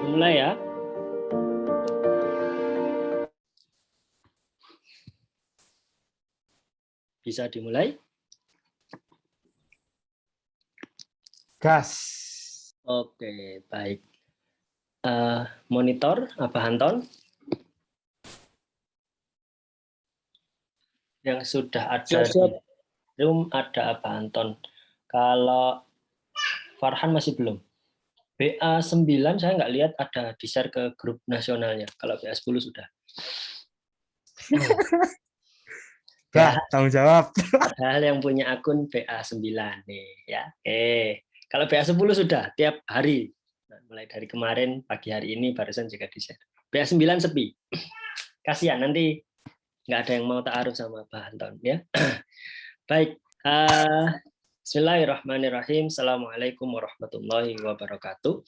Dimulai ya. Bisa dimulai? Gas. Oke, baik. Monitor, Abah Anton. Yang sudah ada di room ada Abah Anton. Kalau Farhan masih belum. BA9 saya nggak lihat ada di-share ke grup nasionalnya. Kalau BA10 sudah. Ya, tanggung jawab. Padahal yang punya akun BA9 nih ya. Kalau BA10 sudah tiap hari. Nah, mulai dari kemarin pagi hari ini barusan juga di-share. BA9 sepi. Kasihan nanti nggak ada yang mau ta'aruf sama Pak Anton ya. Baik. Bismillahirrahmanirrahim. Assalamualaikum warahmatullahi wabarakatuh.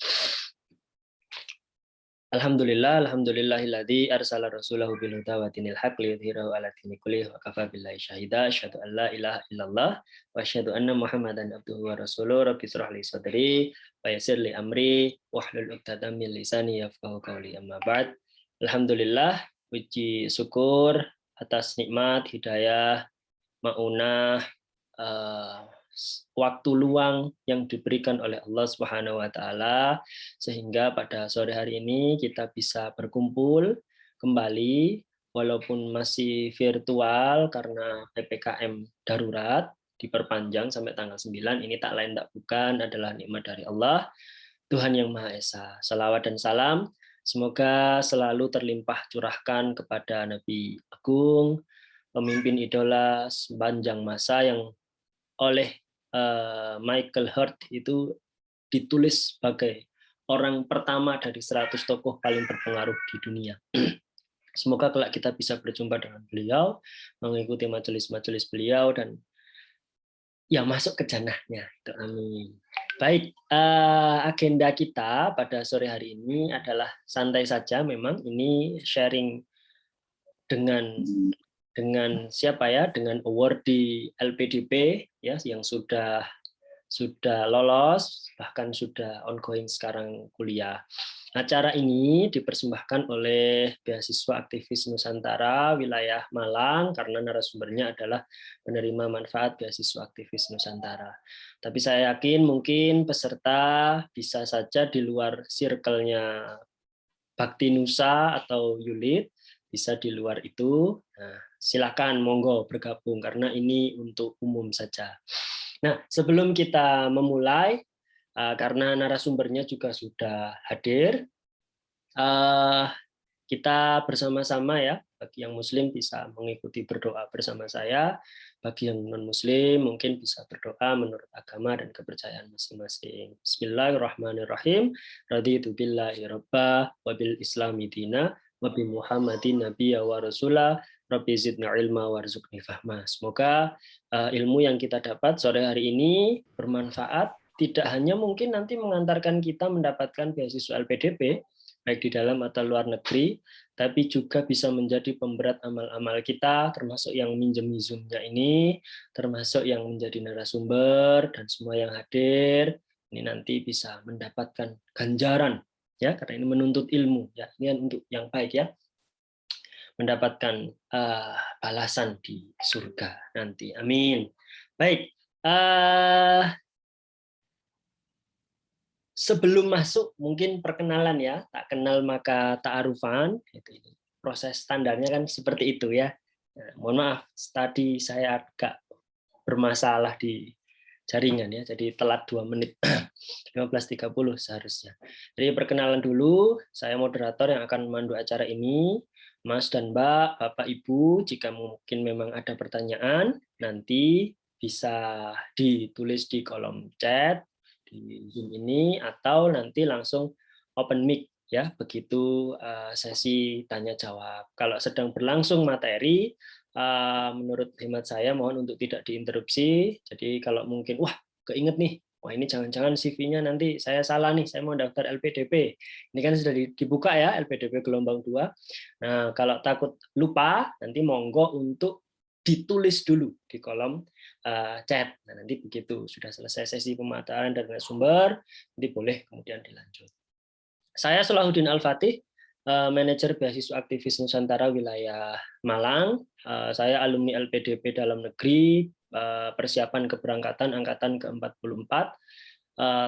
Alhamdulillahilladzi arsala rasulahu bil huda wa dinil haq liyudhhirahu 'ala dini kullih wa kafa billahi syahida asyhadu an la ilaha illallah wa asyhadu anna muhammadan abduhu wa rasuluh rabbi shrah li sadri wa yassir li amri wahlul 'uqdatam min lisani yafqahu qawli amma ba'd. Alhamdulillah, puji syukur atas nikmat hidayah maunah waktu luang yang diberikan oleh Allah Subhanahu wa taala sehingga pada sore hari ini kita bisa berkumpul kembali walaupun masih virtual karena PPKM darurat diperpanjang sampai tanggal 9. Ini tak lain tak bukan adalah nikmat dari Allah, Tuhan yang Maha Esa. Salawat dan salam semoga selalu terlimpah curahkan kepada Nabi Agung, pemimpin idola sepanjang masa yang oleh Michael Hurt itu ditulis sebagai orang pertama dari 100 tokoh paling berpengaruh di dunia. Semoga kelak kita bisa berjumpa dengan beliau, mengikuti majelis-majelis beliau dan ya masuk ke jannahnya. Amin. Baik, agenda kita pada sore hari ini adalah santai saja. Memang ini sharing dengan siapa ya? Dengan award di LPDP ya yang sudah lolos, bahkan sudah ongoing sekarang kuliah. Acara ini dipersembahkan oleh Beasiswa Aktivis Nusantara wilayah Malang karena narasumbernya adalah penerima manfaat Beasiswa Aktivis Nusantara. Tapi saya yakin mungkin peserta bisa saja di luar circle-nya Bakti Nusa atau Yulit, bisa di luar itu. Nah, silakan monggo bergabung karena ini untuk umum saja. Nah, sebelum kita memulai, karena narasumbernya juga sudah hadir, kita bersama-sama ya, bagi yang muslim bisa mengikuti berdoa bersama saya, bagi yang non-muslim mungkin bisa berdoa menurut agama dan kepercayaan masing-masing. Bismillahirrahmanirrahim. Raditu billahi rabbah wa bil islami dina wa bi Muhammadin nabiyya wa rasulah. Rabbi zidna ilma warzuqni fahma. Semoga ilmu yang kita dapat sore hari ini bermanfaat, tidak hanya mungkin nanti mengantarkan kita mendapatkan beasiswa LPDP, baik di dalam atau luar negeri, tapi juga bisa menjadi pemberat amal-amal kita, termasuk yang minjemi Zoom-nya ini, termasuk yang menjadi narasumber, dan semua yang hadir, ini nanti bisa mendapatkan ganjaran, ya, karena ini menuntut ilmu, ya, ini untuk yang baik ya, mendapatkan balasan di surga nanti. Amin. Baik. Sebelum masuk mungkin perkenalan ya, tak kenal maka ta'arufan. Proses standarnya kan seperti itu ya. Nah, mohon maaf, tadi saya agak bermasalah di jaringan ya, jadi telat 2 menit. 15.30 seharusnya. Jadi perkenalan dulu, saya moderator yang akan memandu acara ini. Mas dan Mbak, Bapak Ibu, jika mungkin memang ada pertanyaan, nanti bisa ditulis di kolom chat di Zoom ini atau nanti langsung open mic ya, begitu sesi tanya jawab. Kalau sedang berlangsung materi, menurut hemat saya mohon untuk tidak diinterupsi. Jadi kalau mungkin wah keinget nih, wah ini jangan-jangan CV-nya nanti saya salah nih, saya mau daftar LPDP. Ini kan sudah dibuka ya, LPDP gelombang 2. Nah, kalau takut lupa, nanti monggo untuk ditulis dulu di kolom chat. Nah, nanti begitu sudah selesai sesi pemaparan dan sumber, nanti boleh kemudian dilanjut. Saya Solahuddin Al-Fatih, manajer beasiswa aktivis Nusantara wilayah Malang. Saya alumni LPDP dalam negeri, persiapan keberangkatan angkatan ke-44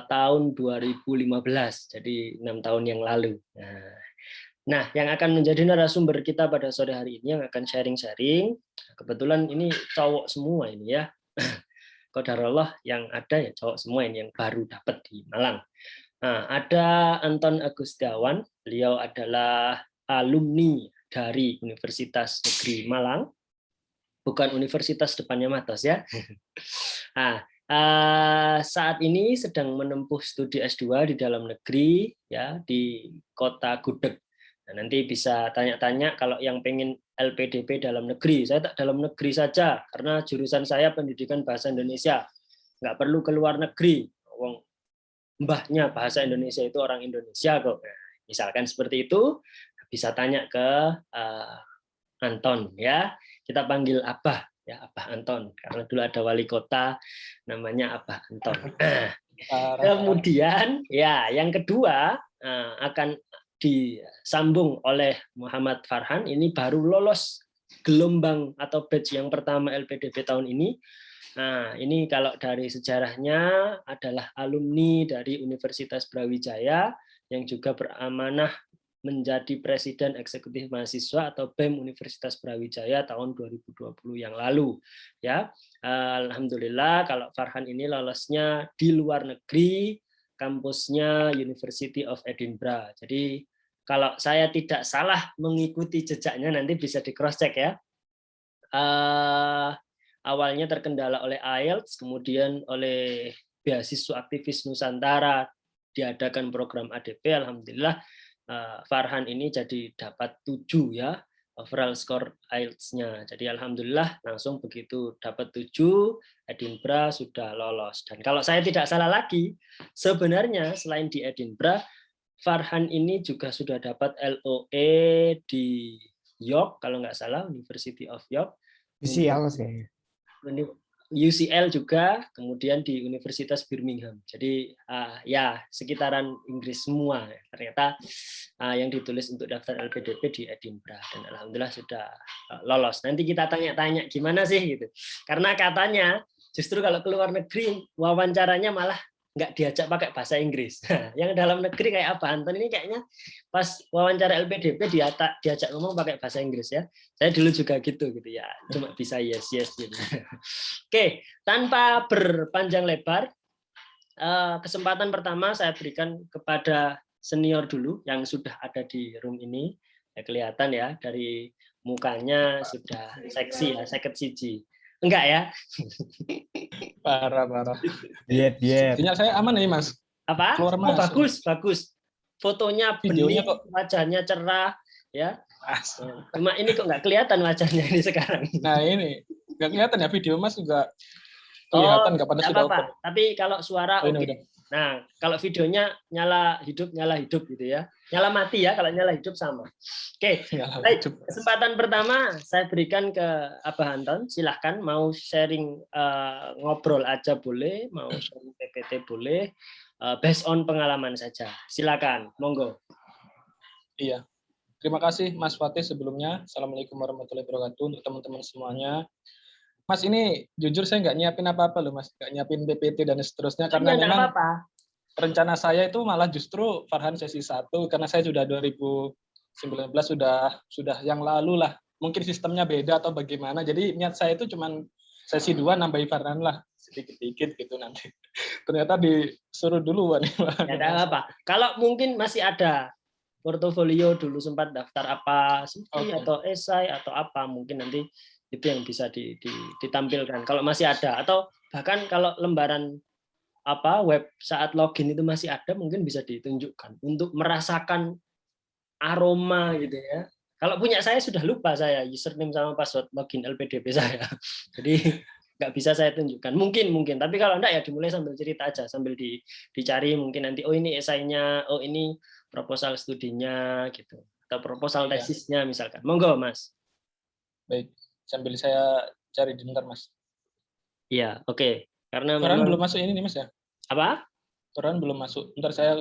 tahun 2015, jadi 6 tahun yang lalu. Nah, yang akan menjadi narasumber kita pada sore hari ini yang akan sharing-sharing, kebetulan ini cowok semua ini ya. Qadarullah yang ada ya cowok semua ini yang baru dapat di Malang. Nah, ada Anton Agustiawan, beliau adalah alumni dari Universitas Negeri Malang, bukan Universitas depannya Matos ya. Nah, saat ini sedang menempuh studi S2 di dalam negeri ya di Kota Gudeg. Nah, nanti bisa tanya-tanya kalau yang pengen LPDP dalam negeri. Saya tak dalam negeri saja karena jurusan saya pendidikan bahasa Indonesia. Nggak perlu ke luar negeri. Wong mbahnya bahasa Indonesia itu orang Indonesia kok. Nah, misalkan seperti itu bisa tanya ke Anton ya. Kita panggil Abah ya, Abah Anton karena dulu ada wali kota namanya Abah Anton. Kemudian ya yang kedua akan disambung oleh Muhammad Farhan, ini baru lolos gelombang atau batch yang pertama LPDP tahun ini. Nah, ini kalau dari sejarahnya adalah alumni dari Universitas Brawijaya yang juga beramanah menjadi Presiden Eksekutif Mahasiswa atau BEM Universitas Brawijaya tahun 2020 yang lalu. Ya, alhamdulillah kalau Farhan ini lolosnya di luar negeri, kampusnya University of Edinburgh. Jadi kalau saya tidak salah mengikuti jejaknya nanti bisa di cross check ya. Awalnya terkendala oleh IELTS, kemudian oleh beasiswa aktivis Nusantara diadakan program ADP, alhamdulillah Farhan ini jadi dapat 7 ya overall score IELTS-nya. Jadi alhamdulillah langsung begitu dapat 7, Edinburgh sudah lolos. Dan kalau saya tidak salah lagi, sebenarnya selain di Edinburgh, Farhan ini juga sudah dapat LOE di York kalau nggak salah, University of York. UCL sih. UCL juga, kemudian di Universitas Birmingham. Jadi ya sekitaran Inggris semua. Ternyata yang ditulis untuk daftar LPDP di Edinburgh dan alhamdulillah sudah lolos. Nanti kita tanya-tanya gimana sih gitu. Karena katanya justru kalau ke luar negeri wawancaranya malah nggak diajak pakai bahasa Inggris. Yang dalam negeri kayak apa? Anton ini kayaknya pas wawancara LPDP diajak ngomong pakai bahasa Inggris ya. Saya dulu juga gitu ya. Cuma bisa yes gitu. Oke, tanpa berpanjang lebar, kesempatan pertama saya berikan kepada senior dulu yang sudah ada di room ini. Ya, kelihatan ya dari mukanya sudah seksi ya, seket siji. Enggak ya? Parah. Diet. Sinyal saya aman nih, Mas. Apa? Keluar Oh, masuk. bagus. Fotonya Videonya bening, kok wajahnya cerah ya. Cuma ini kok nggak kelihatan wajahnya ini sekarang. Nah, ini nggak kelihatan ya video Mas juga kelihatan nggak pada sudah apa-apa. Tapi kalau suara oke. Udah. Nah, kalau videonya nyala hidup gitu ya. Nyala mati ya, kalau nyala hidup sama. Oke, baik. Kesempatan pertama saya berikan ke Abah Anton. Silahkan mau sharing ngobrol aja boleh, mau sharing PPT boleh, based on pengalaman saja. Silakan, monggo. Iya. Terima kasih Mas Fatih sebelumnya. Assalamualaikum warahmatullahi wabarakatuh untuk teman-teman semuanya. Mas, ini jujur saya nggak nyiapin apa-apa loh, Mas. Nggak nyiapin PPT dan seterusnya karena memang rencana saya itu malah justru Farhan sesi 1 karena saya sudah 2019 sudah yang lalu lah. Mungkin sistemnya beda atau bagaimana. Jadi niat saya itu cuma sesi 2 nambahin Farhan lah sedikit-sedikit gitu nanti. Ternyata disuruh duluan. Ya, ada apa? Kalau mungkin masih ada portofolio dulu sempat daftar apa atau esai atau apa, mungkin nanti itu yang bisa ditampilkan kalau masih ada, atau bahkan kalau lembaran web saat login itu masih ada, mungkin bisa ditunjukkan untuk merasakan aroma gitu ya. Kalau punya saya sudah lupa saya username sama password login LPDP saya. Jadi nggak bisa saya tunjukkan. Mungkin, tapi kalau enggak ya dimulai sambil cerita aja, sambil dicari mungkin nanti ini esainya, ini proposal studinya gitu, atau proposal tesisnya misalkan. Monggo, Mas. Baik, sambil saya cari bentar, Mas. Iya, oke. Karena Farhan belum masuk ini nih, Mas ya? Apa? Farhan belum masuk. Bentar saya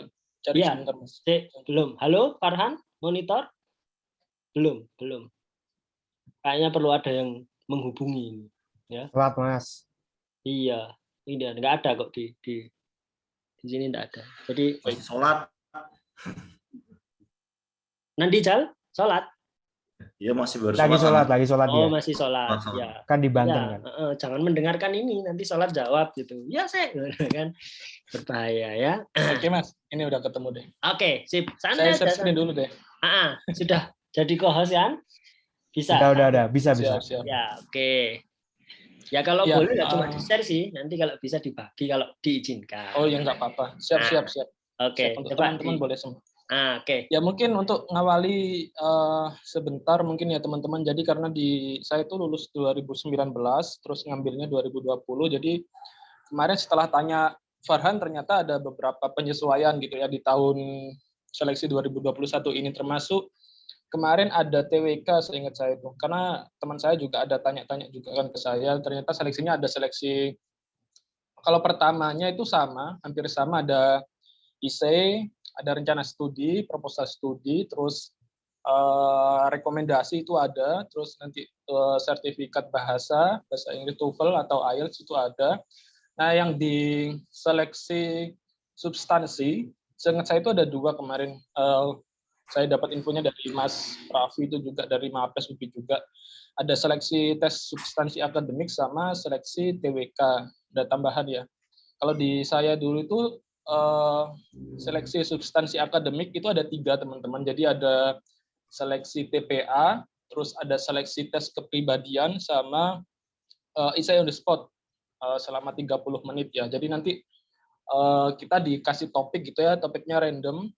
Cari Iya, sebentar, Mas. belum. Halo, Farhan, monitor? Belum. Kayaknya perlu ada yang menghubungi. Ya, Telat, Mas. iya. Ini nggak ada kok di sini nggak ada. Jadi Masih sholat. nanti sholat. Iya masih baru Lagi sholat Oh, dia. masih sholat. Sholat. Ya. Kan di Banten Ya, kan. jangan mendengarkan ini, nanti sholat jawab gitu. Ya, saya kan berbahaya ya. Oke, Mas. Ini udah ketemu deh. Oke, sip. Saya Santai share aja. screen dulu deh. Sudah jadi co-host kan? Bisa. Udah. Bisa. Siap. Ya, oke. Ya kalau Ya, boleh nggak cuma di-share sih, nanti kalau bisa dibagi kalau diizinkan. Oh ya nggak apa-apa. Siap. Oke, Untuk coba teman-teman boleh semua. Oke. Ya mungkin untuk ngawali sebentar mungkin ya teman-teman. Jadi karena saya itu lulus 2019, terus ngambilnya 2020. Jadi kemarin setelah tanya Farhan ternyata ada beberapa penyesuaian gitu ya di tahun seleksi 2021 ini, termasuk kemarin ada TWK seingat saya itu. Karena teman saya juga ada tanya-tanya juga kan ke saya, ternyata seleksinya ada seleksi, kalau pertamanya itu hampir sama, ada IC, ada rencana studi, proposal studi, terus rekomendasi itu ada, terus nanti sertifikat bahasa Inggris TOEFL atau IELTS itu ada. Nah, yang di seleksi substansi, seingat saya itu ada 2 kemarin. Saya dapat infonya dari Mas Raffi, itu juga dari Mapes UPI juga. Ada seleksi tes substansi akademik sama seleksi TWK, ada tambahan ya. Kalau di saya dulu itu seleksi substansi akademik itu ada 3 teman-teman. Jadi ada seleksi TPA, terus ada seleksi tes kepribadian sama essay on the spot selama 30 menit ya. Jadi nanti kita dikasih topik gitu ya, topiknya random.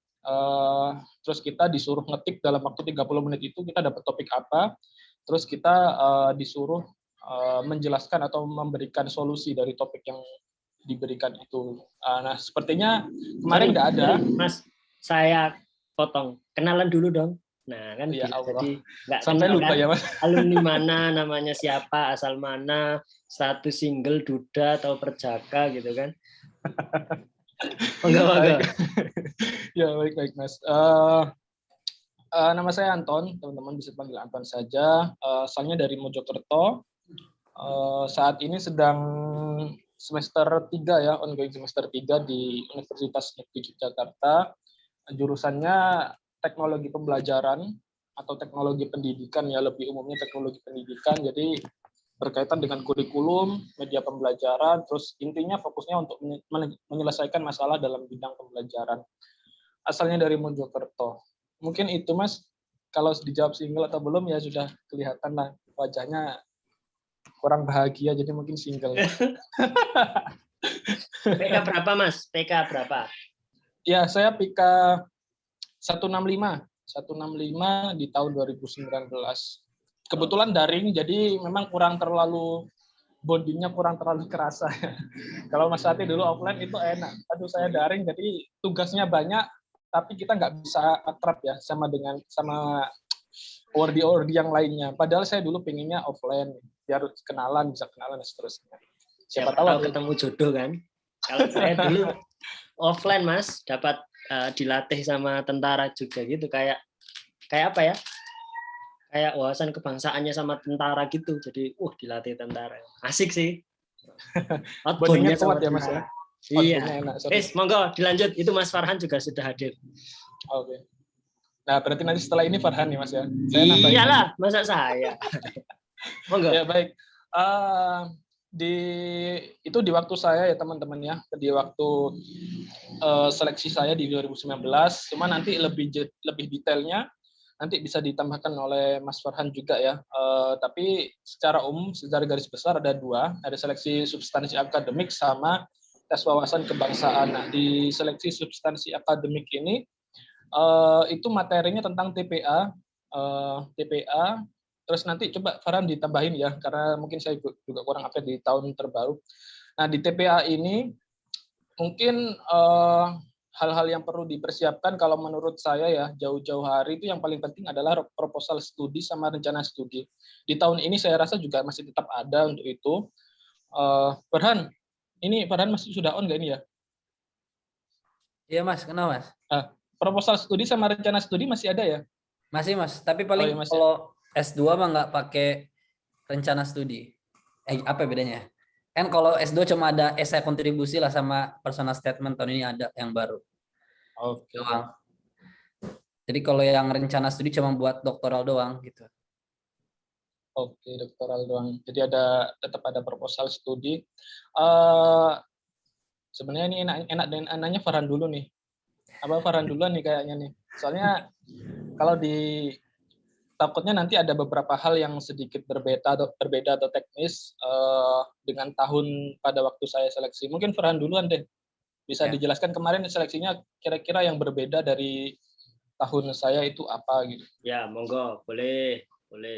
Terus kita disuruh ngetik dalam waktu 30 menit itu kita dapat topik apa. Terus kita disuruh menjelaskan atau memberikan solusi dari topik yang diberikan itu. Nah, sepertinya kemarin nggak ada. Mas, saya potong. Kenalan dulu dong. Nah, kan Ya Allah. jadi nggak Sampai kenal lupa kan? ya, Mas. Alumni mana, namanya siapa, asal mana, status single, duda atau perjaka gitu kan? Enggak. Ya, baik, Mas. Nama saya Anton, teman-teman bisa panggil Anton saja. Asalnya dari Mojokerto. Saat ini sedang semester 3 ya, ongoing semester 3 di Universitas Negeri Yogyakarta. Jurusannya teknologi pembelajaran atau teknologi pendidikan ya, lebih umumnya teknologi pendidikan. Jadi berkaitan dengan kurikulum, media pembelajaran, terus intinya fokusnya untuk menyelesaikan masalah dalam bidang pembelajaran. Asalnya dari Mojokerto. Mungkin itu, Mas. Kalau dijawab single atau belum ya sudah kelihatan lah wajahnya kurang bahagia, jadi mungkin single. PK berapa, Mas? PK berapa? Ya, saya PK 165 di tahun 2019. Kebetulan daring, jadi memang kurang terlalu bondingnya kurang terlalu kerasa. Kalau Mas Sati dulu offline itu enak. Aduh, saya daring, jadi tugasnya banyak, tapi kita nggak bisa akrab ya sama ordi yang lainnya. Padahal saya dulu pengennya offline, biar bisa kenalan dan seterusnya. Siapa tahu ketemu jodoh kan? Kalau saya dulu offline, Mas, dapat dilatih sama tentara juga gitu, kayak apa ya? Kayak wawasan kebangsaannya sama tentara gitu. Jadi, dilatih tentara. Asik sih. Bondingnya kuat ya, Mas ya. Iya. Monggo dilanjut. Itu Mas Farhan juga sudah hadir. Oke. Nah, berarti nanti setelah ini Farhan nih, Mas ya. Iyalah, masa saya. Monggo. Ya, baik. Itu di waktu saya ya teman-teman ya, di waktu seleksi saya di 2019. Cuma nanti lebih detailnya nanti bisa ditambahkan oleh Mas Farhan juga ya. Tapi secara umum, secara garis besar ada 2, ada seleksi substansi akademik sama tes wawasan kebangsaan. Nah, di seleksi substansi akademik ini itu materinya tentang TPA, terus nanti coba Farhan ditambahin ya, karena mungkin saya juga kurang update di tahun terbaru. Nah, di TPA ini mungkin hal-hal yang perlu dipersiapkan kalau menurut saya ya, jauh-jauh hari itu yang paling penting adalah proposal studi sama rencana studi. Di tahun ini saya rasa juga masih tetap ada untuk itu. Farhan masih sudah on nggak ini ya? Iya Mas, kenapa Mas? Proposal studi sama rencana studi masih ada ya? Masih Mas, tapi paling iya, Mas, ya. kalau S2 mah nggak pakai rencana studi. Apa bedanya? Kan kalau S2 cuma ada esai kontribusi lah sama personal statement, tahun ini ada yang baru. Oke. Doang. Jadi kalau yang rencana studi cuma buat doktoral doang gitu. Oke, doktoral doang. Jadi tetap ada proposal studi. Sebenarnya ini enak dan anaknya Farhan dulu nih. Apa Farhan duluan nih kayaknya nih. Soalnya kalau takutnya nanti ada beberapa hal yang sedikit berbeda atau teknis dengan tahun pada waktu saya seleksi. Mungkin Farhan duluan deh. Bisa Ya. dijelaskan kemarin seleksinya kira-kira yang berbeda dari tahun saya itu apa gitu. Ya, monggo, boleh,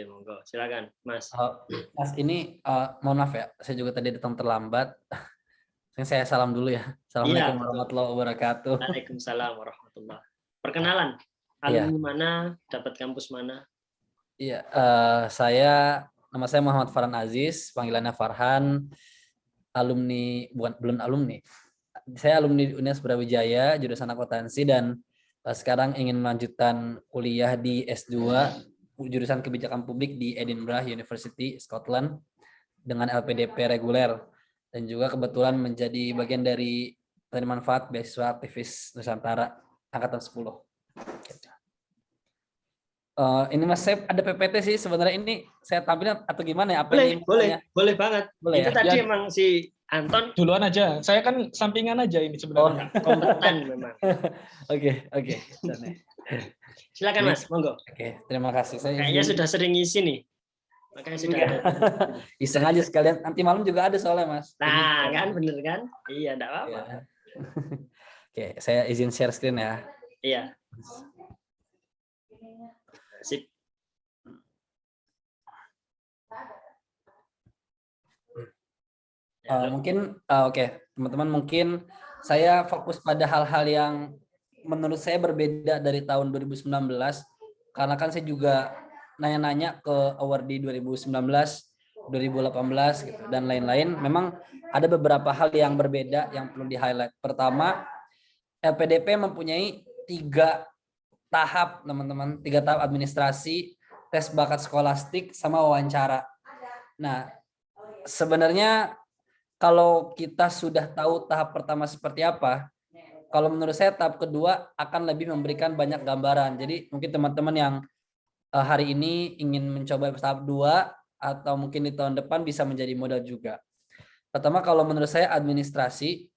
monggo. Silakan, Mas. Mas ini mohon maaf ya, saya juga tadi datang terlambat. Saya salam dulu ya. Assalamualaikum warahmatullahi wabarakatuh. Waalaikumsalam warahmatullahi. Perkenalan, alumni mana, dapat kampus mana? Iya, nama saya Muhammad Farhan Aziz, panggilannya Farhan, alumni, belum alumni. Saya alumni Universitas Brawijaya, jurusan akuntansi, dan sekarang ingin melanjutkan kuliah di S2, jurusan kebijakan publik di Edinburgh University, Scotland, dengan LPDP reguler. Dan juga kebetulan menjadi bagian dari penerima manfaat beasiswa aktivis Nusantara angkatan 10. Ini Mas, saya ada PPT sih sebenarnya, ini saya tampilin atau gimana ya? Boleh banget. Boleh itu ya? tadi emang si Anton duluan aja. Saya kan sampingan aja ini sebenarnya. kompeten memang. Oke. Silakan Mas, monggo. Oke, terima kasih. Saya Kayaknya sudah sering ngisi nih. Makanya sudah ada. Iseng aja sekalian, nanti malam juga ada soalnya Mas. Nah, kan bener kan? Iya, enggak apa-apa. Ya. Oke, saya izin share screen ya. Iya. Sip. Mungkin oke, teman-teman, mungkin saya fokus pada hal-hal yang menurut saya berbeda dari tahun 2019, karena kan saya juga nanya-nanya ke awardee 2019, 2018 gitu, dan lain-lain. Memang ada beberapa hal yang berbeda yang perlu di-highlight. Pertama, LPDP mempunyai 3 tahap, teman-teman, 3 tahap administrasi, tes bakat skolastik, sama wawancara. Nah, sebenarnya kalau kita sudah tahu tahap pertama seperti apa, kalau menurut saya tahap kedua akan lebih memberikan banyak gambaran. Jadi mungkin teman-teman yang hari ini ingin mencoba tahap 2 atau mungkin di tahun depan bisa menjadi modal juga. Pertama, kalau menurut saya administrasi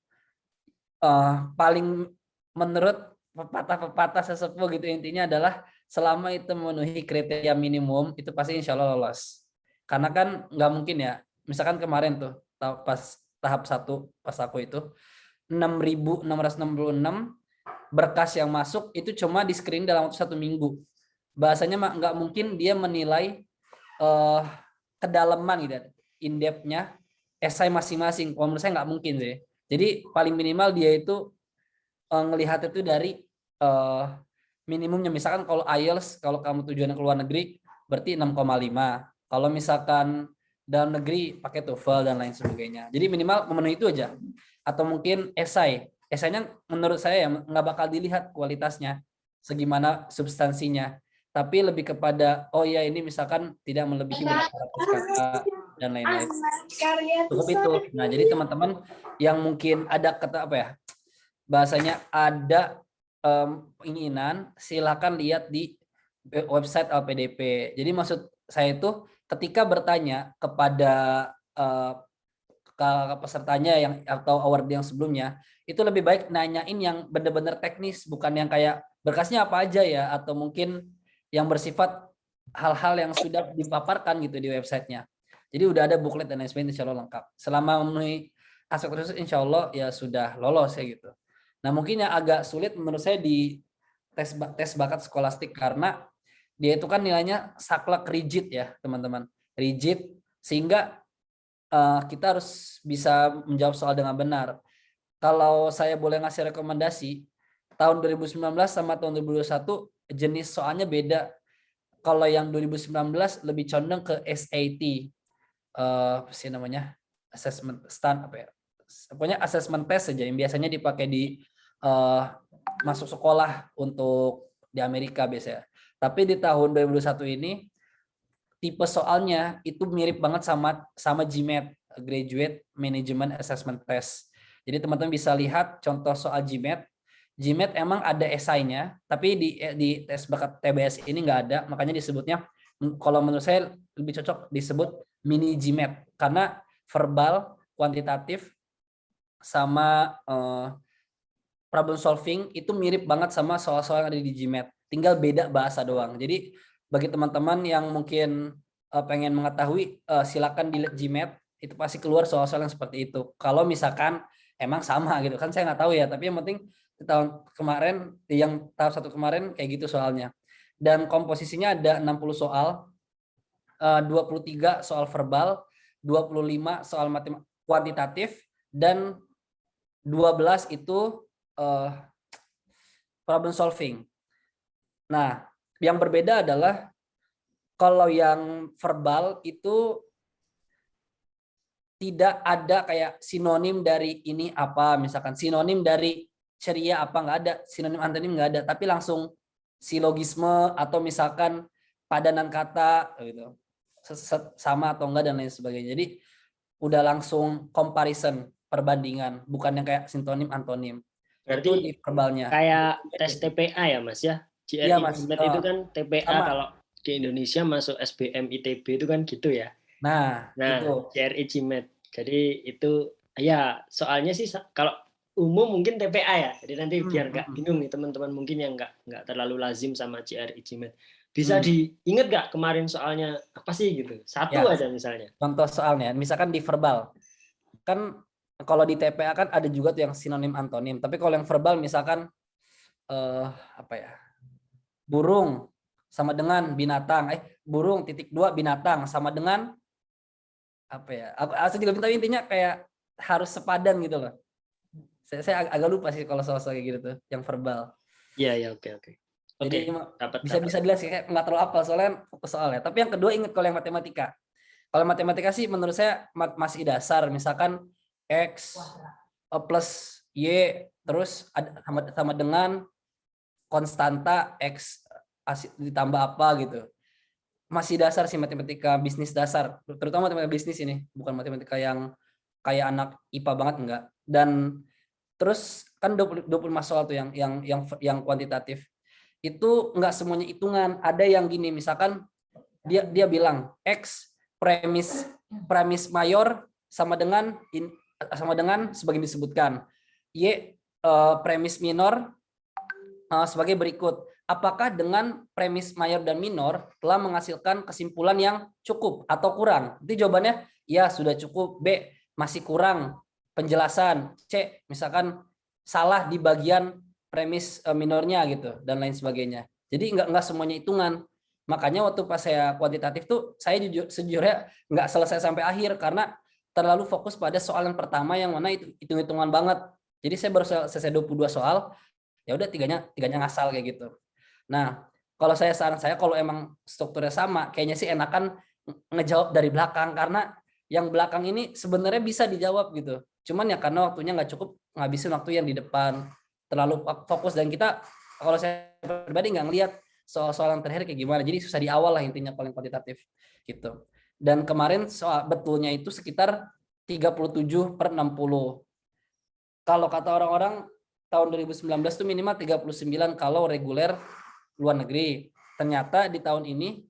paling menurut pepatah sesepuh gitu, intinya adalah selama itu memenuhi kriteria minimum itu pasti insya Allah lolos. Karena kan nggak mungkin ya, misalkan kemarin tuh pas tahap 1 pas aku itu 6.666 berkas yang masuk itu cuma di screen dalam waktu 1 minggu. Bahasanya nggak mungkin dia menilai kedalaman gitu, in-depth-nya esai masing-masing. Kalau menurut saya nggak mungkin sih. Jadi paling minimal dia itu ngelihat itu dari minimumnya. Misalkan kalau IELTS, kalau kamu tujuannya ke luar negeri berarti 6,5. Kalau misalkan dalam negeri pakai TOEFL dan lain sebagainya. Jadi minimal memenuhi itu aja. Atau mungkin esainya menurut saya ya nggak bakal dilihat kualitasnya, segimana substansinya, tapi lebih kepada ini misalkan tidak melebihi berapa ratus kata dan lain-lain. Cukup itu. Nah, jadi teman-teman yang mungkin ada kata bahasanya ada keinginan, silakan lihat di website LPDP. Jadi maksud saya itu ketika bertanya kepada pesertanya yang atau award yang sebelumnya, itu lebih baik nanyain yang benar-benar teknis, bukan yang kayak berkasnya apa aja ya, atau mungkin yang bersifat hal-hal yang sudah dipaparkan gitu di websitenya. Jadi udah ada booklet dan lain sebagainya, insya Allah lengkap. Selama memenuhi aspek tersebut, insya Allah ya sudah lolos ya gitu. Nah, mungkin yang agak sulit menurut saya di tes bakat skolastik, karena dia itu kan nilainya saklek rigid ya teman-teman, rigid, sehingga kita harus bisa menjawab soal dengan benar. Kalau saya boleh ngasih rekomendasi, tahun 2019 sama tahun 2021 jenis soalnya beda. Kalau yang 2019 lebih condong ke SAT, apa sih namanya, assessment stand pokoknya assessment test saja yang biasanya dipakai di masuk sekolah untuk di Amerika biasanya. Tapi di tahun 2021 ini tipe soalnya itu mirip banget sama GMAT, Graduate Management Assessment Test. Jadi teman-teman bisa lihat contoh soal GMAT. GMAT emang ada esainya, tapi di tes bakat TBS ini nggak ada, makanya disebutnya, kalau menurut saya lebih cocok disebut mini GMAT karena verbal, kuantitatif, sama problem solving itu mirip banget sama soal-soal yang ada di GMAT, tinggal beda bahasa doang. Jadi bagi teman-teman yang mungkin pengen mengetahui, silakan dilihat GMAT, itu pasti keluar soal-soal yang seperti itu. Kalau misalkan emang sama gitu kan, saya nggak tahu ya, tapi yang penting di tahun kemarin, yang tahap 1 kemarin kayak gitu soalnya. Dan komposisinya ada 60 soal, 23 soal verbal, 25 soal kuantitatif, dan 12 itu problem solving. Nah, yang berbeda adalah kalau yang verbal itu tidak ada kayak sinonim dari ini apa, misalkan sinonim dari ceria apa, nggak ada, sinonim antonim nggak ada, tapi langsung silogisme atau misalkan padanan kata gitu, sama atau enggak dan lain sebagainya. Jadi udah langsung comparison, perbandingan, bukan yang kayak sinonim antonim. Berarti Itu di verbalnya. kayak tes TPA ya Mas ya? Iya, GRE Mas. GMAT itu kan TPA, Sama. kalau di Indonesia masuk SBM ITB itu kan gitu ya. Nah, itu. GRE GMAT. Jadi itu ya soalnya sih kalau umum mungkin TPA ya. Jadi nanti biar nggak bingung nih teman-teman mungkin yang nggak terlalu lazim sama GRE GMAT. Bisa diingat nggak kemarin soalnya apa sih gitu? Satu Ya, aja misalnya. contoh soalnya, misalkan di verbal. Kan kalau di TPA kan ada juga tuh yang sinonim antonim. Tapi kalau yang verbal misalkan apa ya? Burung sama dengan binatang. Burung titik 2 binatang sama dengan apa ya? Aku juga minta intinya kayak harus sepadan gitu loh. Saya agak lupa sih kalau soal kayak gitu tuh, yang verbal. Iya, oke. Jadi dapat. bisa dilihat sih, kayak nggak terlalu apal soalnya fokus soalnya. Tapi yang kedua ingat kalau yang matematika. Kalau matematika sih menurut saya masih dasar, misalkan X plus Y terus sama dengan konstanta X ditambah apa gitu. Masih dasar sih matematika bisnis dasar, terutama matematika bisnis ini, bukan matematika yang kayak anak IPA banget enggak. Dan terus kan 25 soal tuh yang kuantitatif. Itu enggak semuanya hitungan. Ada yang gini, misalkan dia bilang X premis mayor sama dengan sebagai disebutkan, Y premis minor sebagai berikut. Apakah dengan premis mayor dan minor telah menghasilkan kesimpulan yang cukup atau kurang? Itu jawabannya ya sudah cukup. B masih kurang penjelasan. C misalkan salah di bagian premis minornya gitu dan lain sebagainya. Jadi nggak semuanya hitungan. Makanya waktu pas saya kuantitatif tuh saya sejujurnya nggak selesai sampai akhir karena terlalu fokus pada soal yang pertama yang mana itu hitung-hitungan banget. Jadi saya baru selesai 22 soal, ya udah tiganya ngasal kayak gitu. Nah, kalau saran saya kalau emang strukturnya sama, kayaknya sih enakan ngejawab dari belakang karena yang belakang ini sebenarnya bisa dijawab gitu. Cuman ya karena waktunya nggak cukup ngabisin waktu yang di depan, terlalu fokus, dan kita kalau saya pribadi nggak ngelihat soal-soal yang terakhir kayak gimana. Jadi susah di awal lah intinya paling kuantitatif gitu. Dan kemarin soal betulnya itu sekitar 37/60. Kalau kata orang-orang tahun 2019 itu minimal 39 kalau reguler luar negeri. Ternyata di tahun ini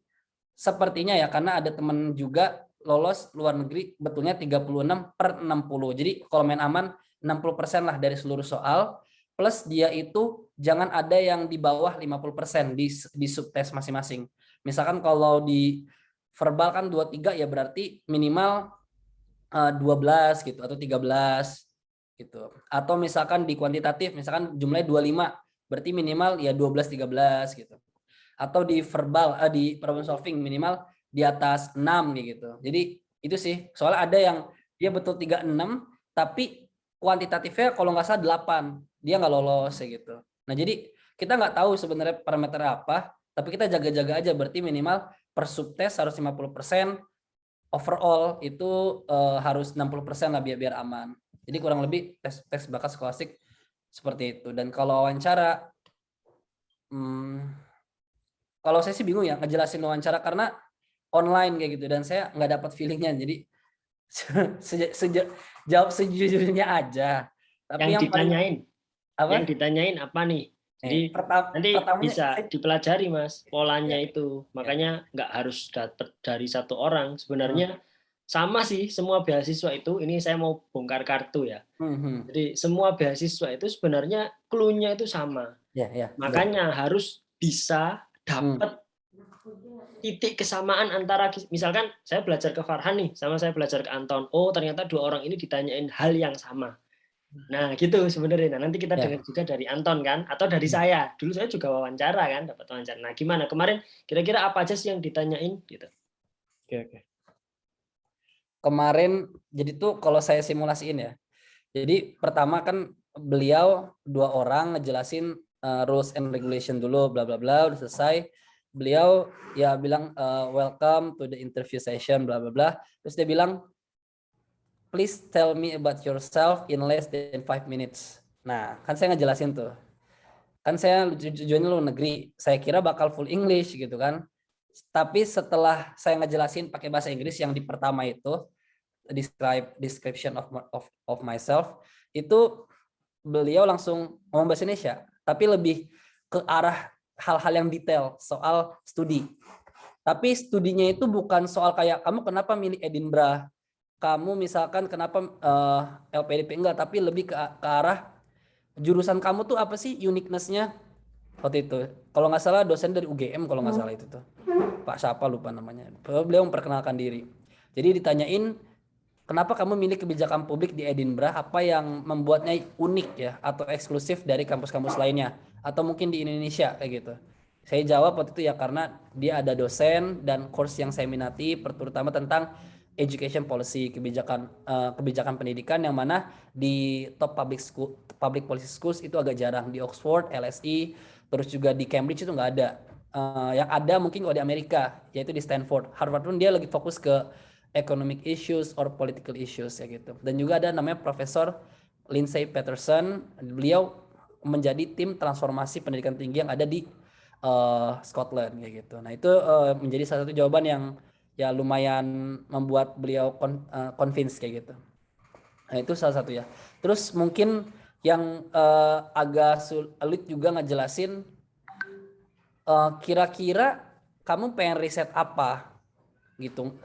sepertinya ya, karena ada teman juga lolos luar negeri betulnya 36/60. Jadi kalau main aman 60% lah dari seluruh soal, plus dia itu jangan ada yang di bawah 50% di subtes masing-masing. Misalkan kalau di verbal kan 23 ya berarti minimal 12 gitu atau 13 gitu. Atau misalkan di kuantitatif misalkan jumlahnya 25 berarti minimal ya 12-13 gitu. Atau di verbal di problem solving minimal di atas 6 gitu. Jadi itu sih. Soalnya ada yang dia betul 36 tapi kuantitatifnya kalau nggak salah 8. Dia nggak lolos ya gitu. Nah, jadi kita nggak tahu sebenarnya parameter apa, tapi kita jaga-jaga aja berarti minimal per subtes harus 50%, overall itu harus 60% lah biar aman. Jadi kurang lebih tes bakat skolastik seperti itu. Dan kalau wawancara, kalau saya sih bingung ya ngejelasin wawancara karena online kayak gitu, dan saya nggak dapat feelingnya. Jadi jawab sejujurnya aja. Tapi Yang yang paling ditanyain, apa? yang ditanyain apa nih? Jadi nanti Pertamanya bisa dipelajari Mas polanya Ya. itu. Makanya nggak harus dapat dari satu orang. Sebenarnya sama sih semua beasiswa itu. Ini saya mau bongkar kartu ya. Jadi semua beasiswa itu sebenarnya clue-nya itu sama. Ya. Makanya harus bisa dapat titik kesamaan antara, misalkan saya belajar ke Farhan nih, sama saya belajar ke Anton. Oh ternyata dua orang ini ditanyain hal yang sama. Nah gitu sebenarnya. Nah, nanti kita dengar juga dari Anton kan, atau dari saya. Dulu saya juga wawancara kan, dapat wawancara. Nah gimana kemarin? Kira-kira apa aja sih yang ditanyain? Gitu. Oke. Kemarin jadi tuh kalau saya simulasiin ya. Jadi pertama kan beliau 2 orang ngejelasin rules and regulation dulu, bla bla bla, udah selesai. Beliau ya bilang welcome to the interview session, bla bla bla. Terus dia bilang please tell me about yourself in less than 5 minutes. Nah, kan saya ngejelasin tuh. Kan saya tujuannya luar negeri. Saya kira bakal full English gitu kan. Tapi setelah saya ngejelasin pakai bahasa Inggris yang di pertama itu, description of myself, itu beliau langsung ngomong bahasa Indonesia, tapi lebih ke arah hal-hal yang detail soal studi. Tapi studinya itu bukan soal kayak kamu kenapa milih Edinburgh, kamu misalkan kenapa LPDP, enggak, tapi lebih ke arah jurusan kamu tuh apa sih uniqueness-nya waktu itu. Kalau nggak salah dosen dari UGM kalau nggak salah itu tuh. Pak siapa lupa namanya. Beliau memperkenalkan diri. Jadi ditanyain kenapa kamu milih kebijakan publik di Edinburgh, apa yang membuatnya unik ya atau eksklusif dari kampus-kampus lainnya atau mungkin di Indonesia kayak gitu. Saya jawab waktu itu ya karena dia ada dosen dan course yang saya minati terutama tentang education policy, kebijakan pendidikan, yang mana di top public policy schools itu agak jarang. Di Oxford, LSE, terus juga di Cambridge itu nggak ada. Yang ada mungkin kalau di Amerika, yaitu di Stanford. Harvard pun dia lagi fokus ke economic issues or political issues ya gitu. Dan juga ada namanya Profesor Lindsay Patterson. Beliau menjadi tim transformasi pendidikan tinggi yang ada di Scotland kayak gitu. Nah itu menjadi salah satu jawaban yang ya lumayan membuat beliau convince kayak gitu. Nah itu salah satu ya. Terus mungkin yang agak sulit juga ngejelasin kira-kira kamu pengen riset apa gitu.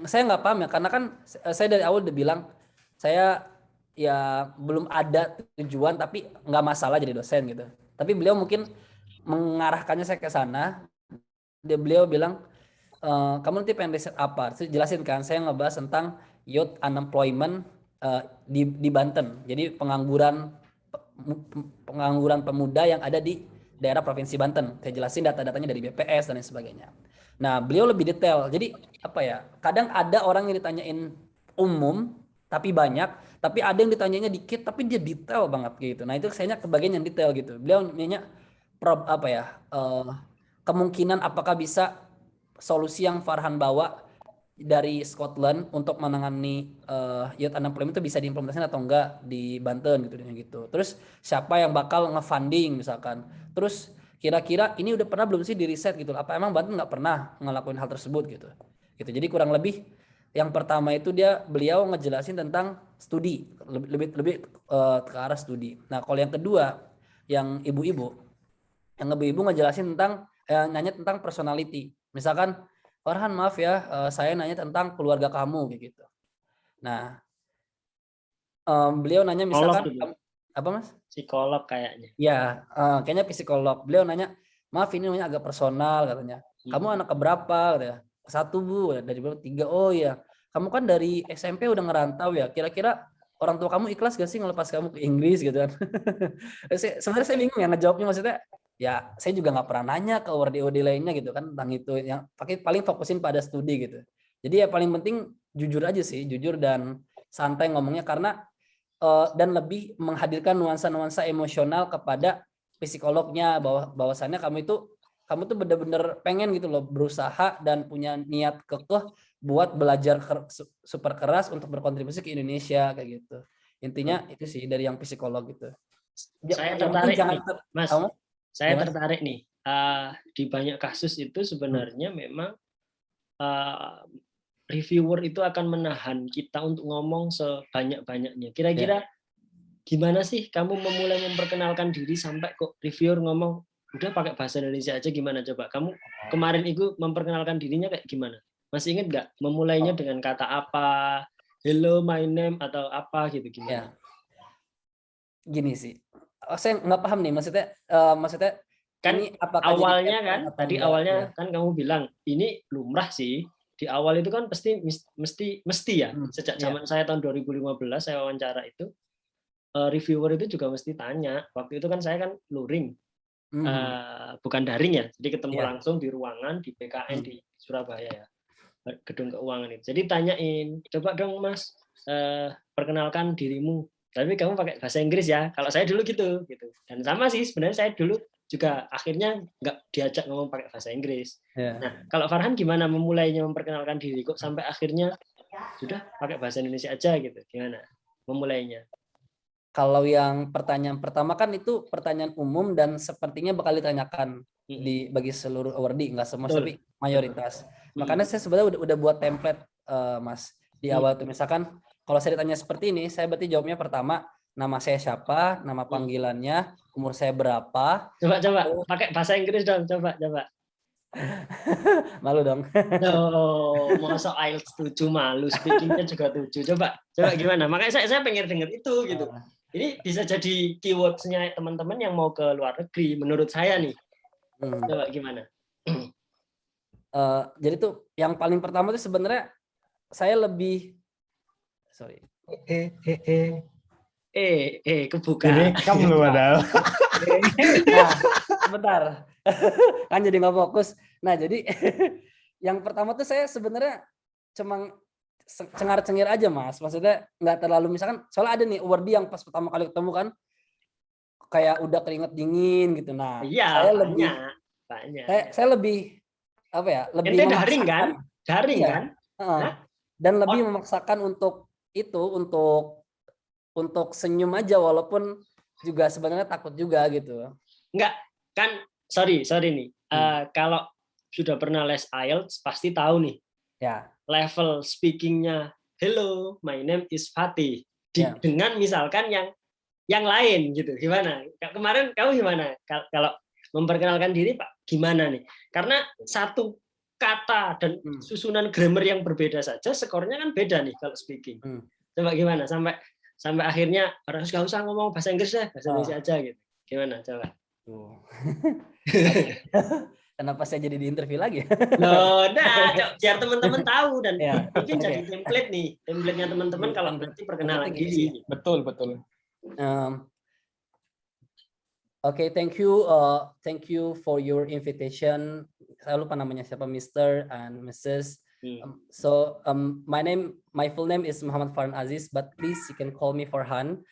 Saya nggak paham ya karena kan saya dari awal udah bilang saya ya belum ada tujuan tapi nggak masalah jadi dosen gitu. Tapi beliau mungkin mengarahkannya saya ke sana. Beliau bilang kamu nanti pengen riset apa? Terus jelasin kan, saya ngebahas tentang youth unemployment di Banten. Jadi pengangguran pemuda yang ada di daerah provinsi Banten. Saya jelasin data-datanya dari BPS dan lain sebagainya. Nah, beliau lebih detail. Jadi apa ya? Kadang ada orang yang ditanyain umum tapi banyak, tapi ada yang ditanyanya dikit tapi dia detail banget gitu. Nah, itu saya ke bagian yang detail gitu. Beliau nanya kemungkinan apakah bisa solusi yang Farhan bawa dari Scotland untuk menangani youth unemployment itu bisa diimplementasikan atau enggak di Banten gitu. Terus siapa yang bakal nge-funding misalkan. Terus kira-kira ini udah pernah belum sih di riset gitu. Apa emang Banten nggak pernah ngelakuin hal tersebut gitu. Jadi kurang lebih yang pertama itu beliau ngejelasin tentang studi, lebih ke arah studi. Nah, kalau yang kedua yang ibu-ibu ngejelasin tentang nanya tentang personality. Misalkan Farhan maaf ya, saya nanya tentang keluarga kamu gitu. Nah, beliau nanya misalkan apa Mas? Psikolog kayaknya. Ya, kayaknya psikolog. Beliau nanya, maaf ini namanya agak personal katanya. Kamu anak keberapa? Katanya. 1 Bu, dari 3. Oh iya. Kamu kan dari SMP udah ngerantau ya. Kira-kira orang tua kamu ikhlas gak sih ngelepas kamu ke Inggris gitu kan? Sebenarnya saya bingung ya ngejawabnya, maksudnya ya saya juga nggak pernah nanya ke OD lainnya gitu kan tentang itu, yang paling fokusin pada studi gitu. Jadi ya paling penting jujur aja sih, jujur dan santai ngomongnya karena dan lebih menghadirkan nuansa-nuansa emosional kepada psikolognya bahwasannya kamu tuh benar-benar pengen gitu loh berusaha dan punya niat kekeh buat belajar super keras untuk berkontribusi ke Indonesia kayak gitu. Intinya itu sih dari yang psikolog gitu. saya yang penting tertarik jangan nih, Mas. apa? Saya Ya, Mas? tertarik nih. Di banyak kasus itu sebenarnya memang reviewer itu akan menahan kita untuk ngomong sebanyak-banyaknya. Kira-kira gimana sih kamu memulai memperkenalkan diri sampai kok reviewer ngomong udah pakai bahasa Indonesia aja, gimana coba? Kamu kemarin itu memperkenalkan dirinya kayak gimana? Masih ingat nggak? Memulainya dengan kata apa? Hello, my name atau apa gitu Ya, gimana? gini sih. Saya nggak paham nih maksudnya Kan ini apakah jadi awalnya campaign kan atau tadi enggak? awalnya Ya. kan kamu bilang ini lumrah sih. Di awal itu kan mesti ya. Sejak Ya. zaman saya tahun 2015 saya wawancara itu reviewer itu juga mesti tanya. Waktu itu kan saya kan luring. Bukan daring ya. Jadi ketemu Ya. langsung di ruangan di BKN di Surabaya ya. Gedung keuangan itu. Jadi tanyain, coba dong Mas perkenalkan dirimu. Tapi kamu pakai bahasa Inggris ya. Kalau saya dulu gitu. Dan sama sih sebenarnya saya dulu juga akhirnya nggak diajak ngomong pakai bahasa Inggris. Ya. Nah, kalau Farhan gimana memulainya memperkenalkan diri kok sampai akhirnya sudah pakai bahasa Indonesia aja gitu. Gimana memulainya? Kalau yang pertanyaan pertama kan itu pertanyaan umum dan sepertinya bakal ditanyakan bagi seluruh awardee, nggak semua tapi mayoritas. Makanya saya sebenarnya udah buat template Mas di awal tuh, misalkan kalau saya ditanya seperti ini, saya berarti jawabnya pertama nama saya siapa, nama panggilannya, umur saya berapa. Coba pakai bahasa Inggris dong, coba. Malu dong. Masa IELTS 7 malu, speakingnya juga 7. Coba gimana? Makanya saya pengen denger itu gitu. Ini bisa jadi keywords-nya teman-teman yang mau ke luar negeri menurut saya nih. Coba gimana? Jadi tuh yang paling pertama tuh sebenarnya saya lebih kebuka. Direkam lu padahal. Nah, sebentar. Kan jadi nggak fokus. Nah, jadi yang pertama tuh saya sebenarnya cuma cengar-cengir aja, Mas. Maksudnya nggak terlalu, misalkan soalnya ada nih awardee yang pas pertama kali ketemu kan kayak udah keringet dingin gitu. Nah, iya, banyak. Saya lebih apa ya? Lebih ente memaksakan. Daring kan? Dan lebih memaksakan untuk itu, untuk senyum aja walaupun juga sebenarnya takut juga gitu. Enggak, kan sorry nih. Kalau sudah pernah les IELTS pasti tahu nih. Ya. Level speakingnya hello, my name is Fatih. Dengan misalkan yang lain gitu. Gimana? Kemarin kamu gimana? Kalau memperkenalkan diri Pak, gimana nih? Karena satu kata dan susunan grammar yang berbeda saja skornya kan beda nih kalau speaking. Coba gimana sampai akhirnya harus nggak usah ngomong bahasa Inggris deh, bahasa Indonesia aja gitu. Gimana coba? Kenapa saya jadi di interview lagi? Biar teman-teman tahu dan mungkin jadi template nih, template-nya teman-teman kalau nanti perkenalan diri. Betul. Okay, thank you for your invitation. Saya lupa namanya siapa, Mr. and Mrs. My full name is Muhammad Farhan Aziz, but please you can call me Farhan.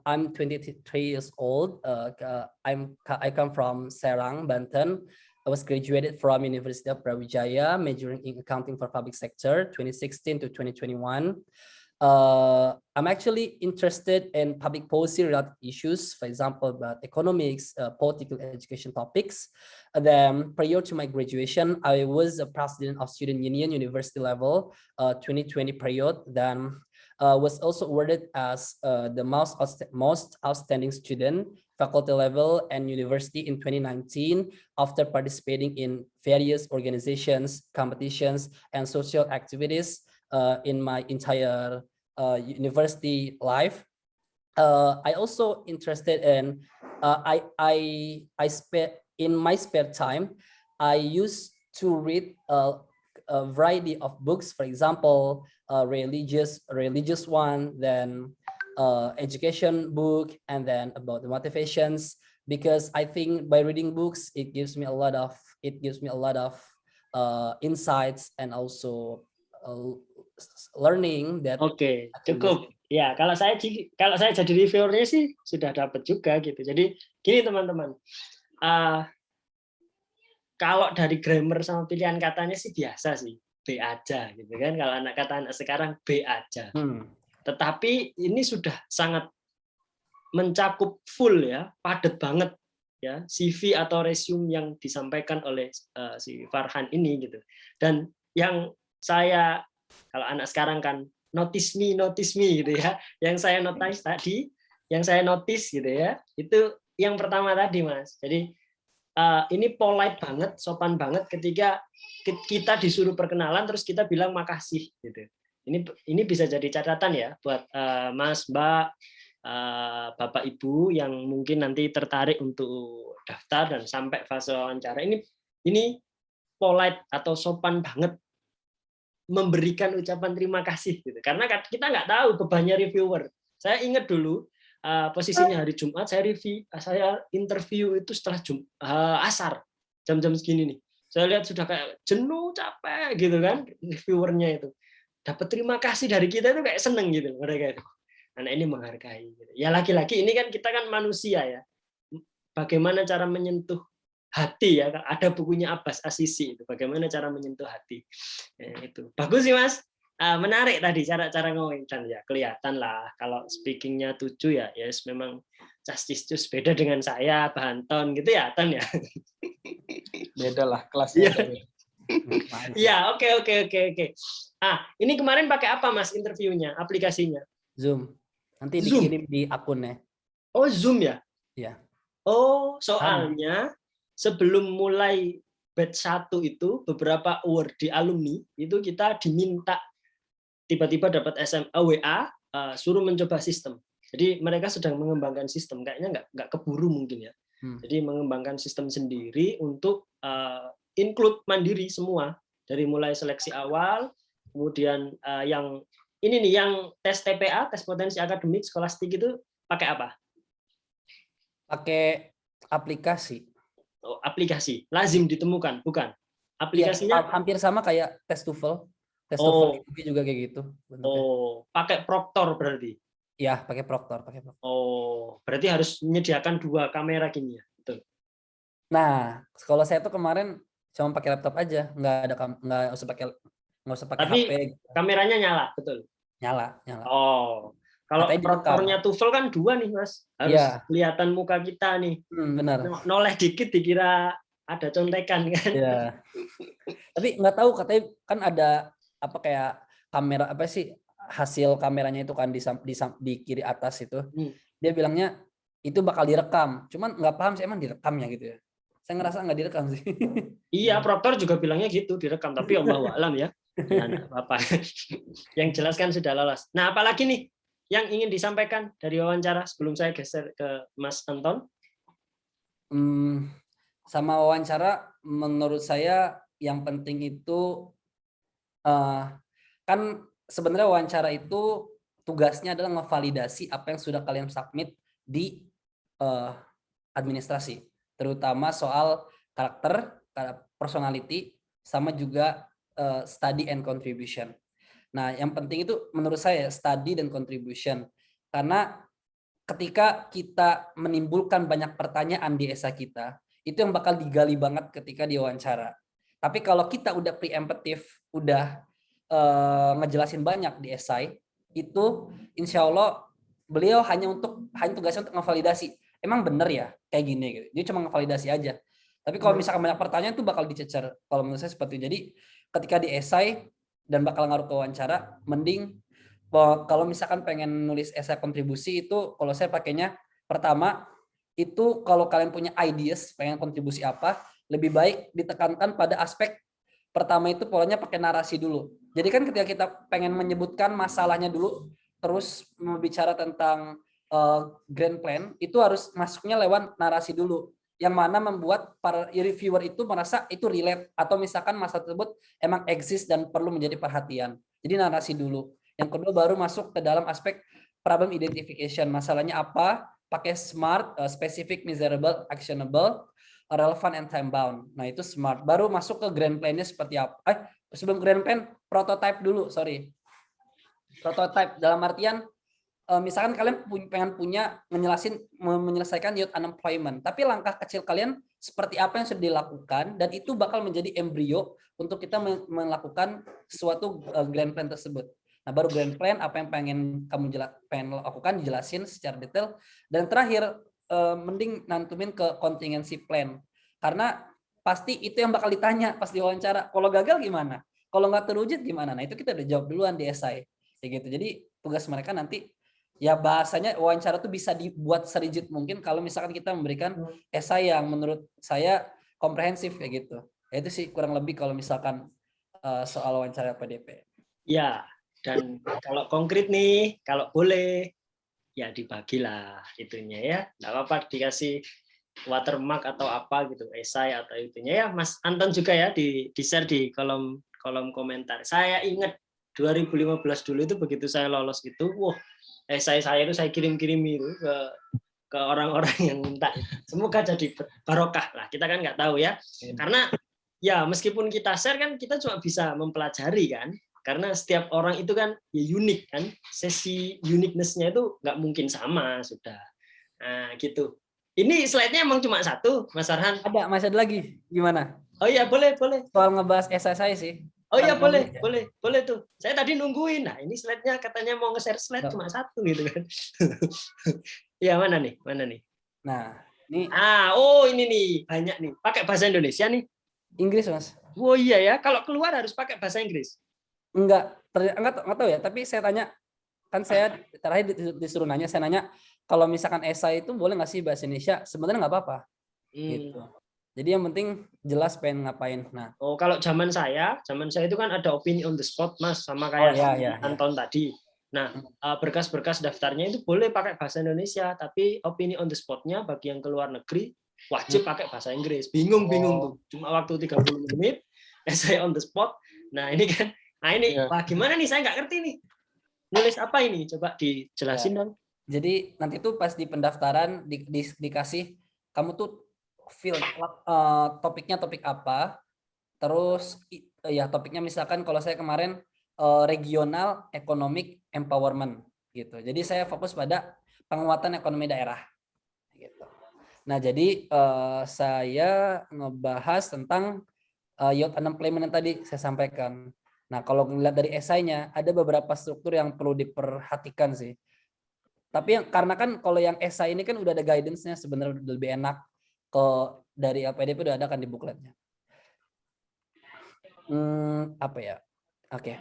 I'm 23 years old. I come from Serang, Banten. I was graduated from University of Brawijaya, majoring in accounting for public sector, 2016 to 2021. I'm actually interested in public policy related issues, for example, about economics, political education topics. Then prior to my graduation, I was a president of Student Union University level, 2020 period. Then was also awarded as the most outstanding student, faculty level and university in 2019 after participating in various organizations, competitions, and social activities in my entire university life. I also interested in I spent in my spare time. I used to read a variety of books, for example, religious one, then education book, and then about the motivations. Because I think by reading books, it gives me a lot of insights and also learning that. Oke, cukup. Ya, kalau saya jadi reviewernya sih sudah dapat juga gitu. Jadi gini teman-teman, kalau dari grammar sama pilihan katanya sih biasa sih, B aja gitu kan. Kalau kata anak sekarang B aja. Tetapi ini sudah sangat mencakup full ya, padat banget ya CV atau resume yang disampaikan oleh si Farhan ini gitu. Dan yang saya, kalau anak sekarang kan notice me gitu ya. Yang saya notice tadi, gitu ya, itu yang pertama tadi Mas. Jadi ini polite banget, sopan banget ketika kita disuruh perkenalan terus kita bilang makasih gitu. Ini bisa jadi catatan ya buat Mas, Mbak, Bapak Ibu yang mungkin nanti tertarik untuk daftar dan sampai fase wawancara. Ini polite atau sopan banget memberikan ucapan terima kasih gitu. Karena kita nggak tahu bebannya reviewer. Saya ingat dulu posisinya hari Jumat, saya interview itu setelah asar, jam-jam segini nih. Saya lihat sudah kayak jenuh, capek gitu kan reviewernya itu. Dapat terima kasih dari kita itu kayak seneng gitu mereka itu. Anak ini menghargai. Ya laki-laki ini kan kita kan manusia ya. Bagaimana cara menyentuh hati ya? Ada bukunya Abbas Asisi itu. Bagaimana cara menyentuh hati? Ya, itu bagus sih Mas. Menarik tadi cara ngomong dan ya kelihatan lah kalau speakingnya 7 ya. Yes memang Castistus beda dengan saya, Pak Anton gitu ya, Ton ya. Beda lah kelasnya. Iya, oke. Ini kemarin pakai apa Mas interviewnya, aplikasinya? Zoom. Nanti Zoom. dikirim di akunnya. Oh, Zoom ya? Iya. Oh, soalnya sebelum mulai batch 1 itu beberapa award di alumni itu kita diminta tiba-tiba dapat WA suruh mencoba sistem. Jadi mereka sedang mengembangkan sistem, kayaknya nggak keburu mungkin ya. Jadi mengembangkan sistem sendiri untuk include mandiri semua dari mulai seleksi awal, kemudian yang ini nih yang tes TPA, tes potensi akademik skolastik itu pakai apa? Pakai aplikasi. Oh, aplikasi. Lazim ditemukan, bukan? Aplikasinya ya, hampir sama kayak tes TOEFL. Tes TOEFL juga kayak gitu. Oh, pakai Proctor berarti? Ya, pakai Proctor. Oh, berarti harus menyediakan 2 kamera gini ya? Betul. Nah, kalau saya tuh kemarin cuma pakai laptop aja, nggak usah pakai Tapi HP. Kameranya nyala, betul? Nyala. Oh, kalau Proctornya TOEFL kan 2 nih Mas, harus kelihatan muka kita nih. Benar. Noleh dikit dikira ada contekan kan? Iya. Tapi nggak tahu, katanya kan ada apa kayak kamera apa sih hasil kameranya itu kan di kiri atas itu. Dia bilangnya itu bakal direkam. Cuman nggak paham sih emang direkamnya gitu ya. Saya ngerasa nggak direkam sih. Iya, Proctor juga bilangnya gitu, direkam. Tapi Allahu a'lam ya. Ya, apa yang jelaskan sudah lolos. Nah, apalagi nih yang ingin disampaikan dari wawancara sebelum saya geser ke Mas Anton? Sama wawancara, menurut saya yang penting itu kan sebenarnya wawancara itu tugasnya adalah ngevalidasi apa yang sudah kalian submit di administrasi, terutama soal karakter, personality, sama juga study and contribution. Nah, yang penting itu menurut saya study dan contribution, karena ketika kita menimbulkan banyak pertanyaan di esai kita, itu yang bakal digali banget ketika diwawancara. Tapi kalau kita udah preemptive, udah ngejelasin banyak di esai, itu insya Allah beliau hanya tugasnya untuk ngevalidasi. Emang bener ya kayak gini gitu. Dia cuma ngevalidasi aja. Tapi kalau misalkan banyak pertanyaan itu bakal dicecer. Kalau menurut saya seperti itu. Jadi ketika di esai dan bakal ngaruh ke wawancara, mending kalau misalkan pengen nulis esai kontribusi itu kalau saya pakainya pertama itu kalau kalian punya ideas pengen kontribusi apa, lebih baik ditekankan pada aspek pertama itu polanya pakai narasi dulu. Jadi kan ketika kita pengen menyebutkan masalahnya dulu terus berbicara tentang grand plan, itu harus masuknya lewat narasi dulu, yang mana membuat para reviewer itu merasa itu relate atau misalkan masalah tersebut emang exist dan perlu menjadi perhatian. Jadi narasi dulu. Yang kedua baru masuk ke dalam aspek problem identification, masalahnya apa, pakai SMART, specific, measurable, actionable, relevant, and time bound. Nah itu SMART. Baru masuk ke grand plan-nya seperti apa. Sebelum grand plan, prototype dulu, Prototype dalam artian misalkan kalian pengen menyelesaikan youth unemployment, tapi langkah kecil kalian seperti apa yang sudah dilakukan, dan itu bakal menjadi embrio untuk kita melakukan suatu grand plan tersebut. Nah, baru grand plan, apa yang pengen lakukan dijelasin secara detail. Dan terakhir, mending nantumin ke contingency plan. Karena pasti itu yang bakal ditanya pas diwawancara. Kalau gagal gimana? Kalau nggak terwujud gimana? Nah, itu kita udah jawab duluan di essay. Kayak gitu. Jadi tugas mereka nanti ya bahasanya wawancara tuh bisa dibuat serigid mungkin kalau misalkan kita memberikan essay yang menurut saya komprehensif kayak gitu. Ya, itu sih kurang lebih kalau misalkan soal wawancara PDP. Ya, dan kalau konkret nih, kalau boleh ya dibagilah itunya ya. Nggak apa-apa dikasih watermark atau apa gitu, esai atau itunya ya. Mas Anton juga ya di-share di kolom komentar. Saya ingat 2015 dulu itu begitu saya lolos itu, wah, esai saya itu saya kirim-kirim itu ke orang-orang yang minta. Semoga jadi barokah lah. Kita kan nggak tahu ya. Karena ya meskipun kita share kan kita cuma bisa mempelajari kan. Karena setiap orang itu kan ya unik kan. Sesi uniqueness-nya itu nggak mungkin sama sudah. Nah, gitu. Ini slide-nya emang cuma satu, Mas Arhan? Masih ada lagi. Gimana? Oh iya, boleh. Soal ngebahas esai saya sih. Oh iya, boleh tuh. Saya tadi nungguin. Nah, ini slide-nya katanya mau nge-share slide cuma satu gitu kan. Iya, mana nih? Nah, ini. Ini nih, banyak nih. Pakai bahasa Indonesia nih. Inggris, Mas. Oh iya ya, kalau keluar harus pakai bahasa Inggris. Enggak tahu ya, tapi saya tanya, kan saya terakhir disuruh nanya, saya nanya, kalau misalkan esai itu boleh nggak sih bahasa Indonesia? Sebenarnya nggak apa-apa. Gitu. Jadi yang penting jelas pengen ngapain. Nah. Kalau zaman saya itu kan ada opini on the spot, Mas, sama kayak Anton tadi. Nah, berkas-berkas daftarnya itu boleh pakai bahasa Indonesia, tapi opini on the spot-nya bagi yang keluar negeri wajib pakai bahasa Inggris. Bingung tuh. Cuma waktu 30 menit, essay on the spot. Nah, ini kan, wah gimana nih, saya nggak ngerti nih. Nulis apa ini? Coba dijelasin dong. Jadi nanti tuh pas di pendaftaran dikasih, kamu tuh fill topiknya topik apa, terus ya topiknya misalkan kalau saya kemarin regional economic empowerment gitu. Jadi saya fokus pada penguatan ekonomi daerah gitu. Nah, jadi saya ngebahas tentang youth unemployment yang tadi saya sampaikan. Nah, kalau ngelihat dari esainya ada beberapa struktur yang perlu diperhatikan sih. Tapi karena kan kalau yang esai ini kan udah ada guidance-nya, sebenarnya lebih enak dari LPDP udah ada kan di bukletnya. Apa ya? Oke.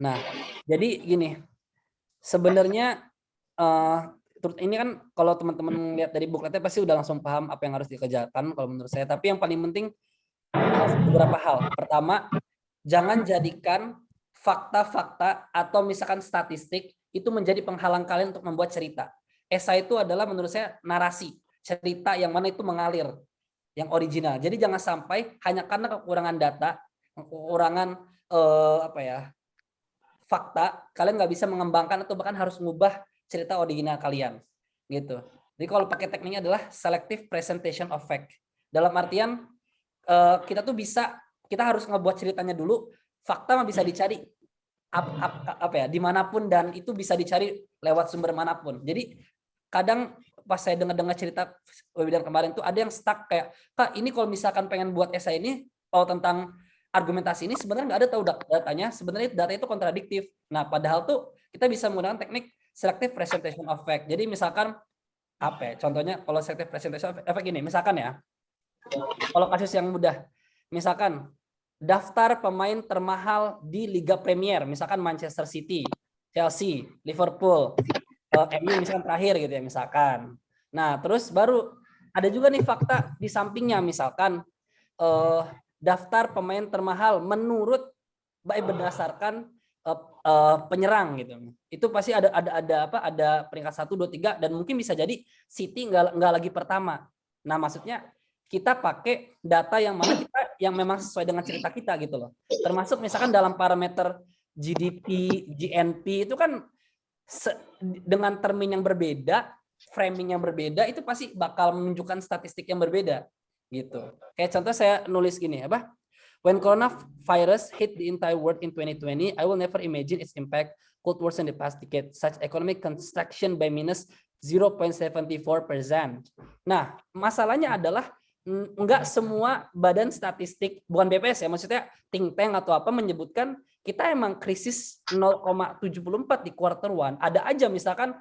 Nah, jadi gini. Sebenarnya ini kan kalau teman-teman lihat dari bukletnya pasti udah langsung paham apa yang harus dikerjakan kalau menurut saya. Tapi yang paling penting beberapa hal. Pertama, jangan jadikan fakta-fakta atau misalkan statistik itu menjadi penghalang kalian untuk membuat cerita. Esai itu adalah menurut saya narasi, cerita yang mana itu mengalir, yang original. Jadi jangan sampai hanya karena kekurangan data, kekurangan fakta, kalian nggak bisa mengembangkan atau bahkan harus mengubah cerita original kalian, gitu. Jadi kalau pakai tekniknya adalah selective presentation of fact. Dalam artian kita harus ngebuat ceritanya dulu, fakta mah bisa dicari dimanapun dan itu bisa dicari lewat sumber manapun. Jadi kadang pas saya dengar cerita webinar kemarin tuh ada yang stuck kayak, Kak, ini kalau misalkan pengen buat esai ini tentang argumentasi ini sebenarnya nggak ada tahu datanya, sebenarnya data itu kontradiktif. Nah, padahal tuh kita bisa menggunakan teknik selective presentation of fact. Jadi misalkan contohnya kalau selective presentation of fact ini, misalkan ya, kalau kasus yang mudah, misalkan daftar pemain termahal di Liga Premier, misalkan Manchester City, Chelsea, Liverpool, MU misalkan terakhir gitu ya misalkan. Nah, terus baru ada juga nih fakta di sampingnya, misalkan daftar pemain termahal menurut berdasarkan penyerang gitu. Itu pasti ada peringkat 1, 2, 3 dan mungkin bisa jadi City nggak lagi pertama. Nah, maksudnya kita pakai data yang mana yang memang sesuai dengan cerita kita gitu loh. Termasuk misalkan dalam parameter GDP, GNP itu kan dengan termin yang berbeda, framing yang berbeda itu pasti bakal menunjukkan statistik yang berbeda gitu. Kayak contoh saya nulis gini when coronavirus hit the entire world in 2020, I will never imagine its impact could worsen the past decade, such economic contraction by minus 0.74%. Nah, masalahnya adalah enggak semua badan statistik, bukan BPS ya, maksudnya think tank atau apa menyebutkan kita emang krisis 0,74 di quarter one. Ada aja misalkan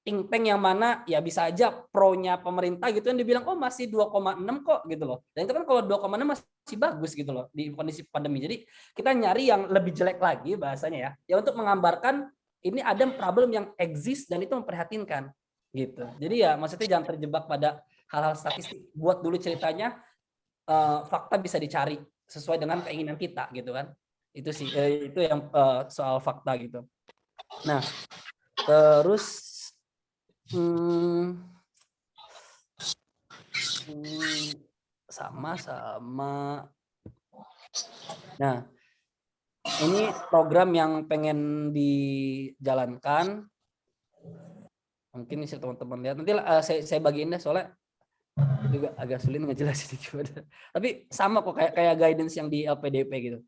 think tank yang mana ya bisa aja pro-nya pemerintah gitu yang dibilang oh masih 2,6 kok gitu loh. Dan itu kan kalau 2,6 masih bagus gitu loh di kondisi pandemi. Jadi kita nyari yang lebih jelek lagi bahasanya ya. Ya untuk menggambarkan ini ada problem yang exist dan itu memprihatinkan gitu. Jadi ya maksudnya jangan terjebak pada hal-hal statistik. Buat dulu ceritanya, fakta bisa dicari sesuai dengan keinginan kita gitu kan. Itu sih itu yang soal fakta gitu. Nah, terus sama. Nah, ini program yang pengen dijalankan. Mungkin bisa teman-teman lihat. Nanti saya bagiin deh soalnya juga agak sulit ngejelasin gimana. Tapi sama kok kayak guidance yang di LPDP gitu.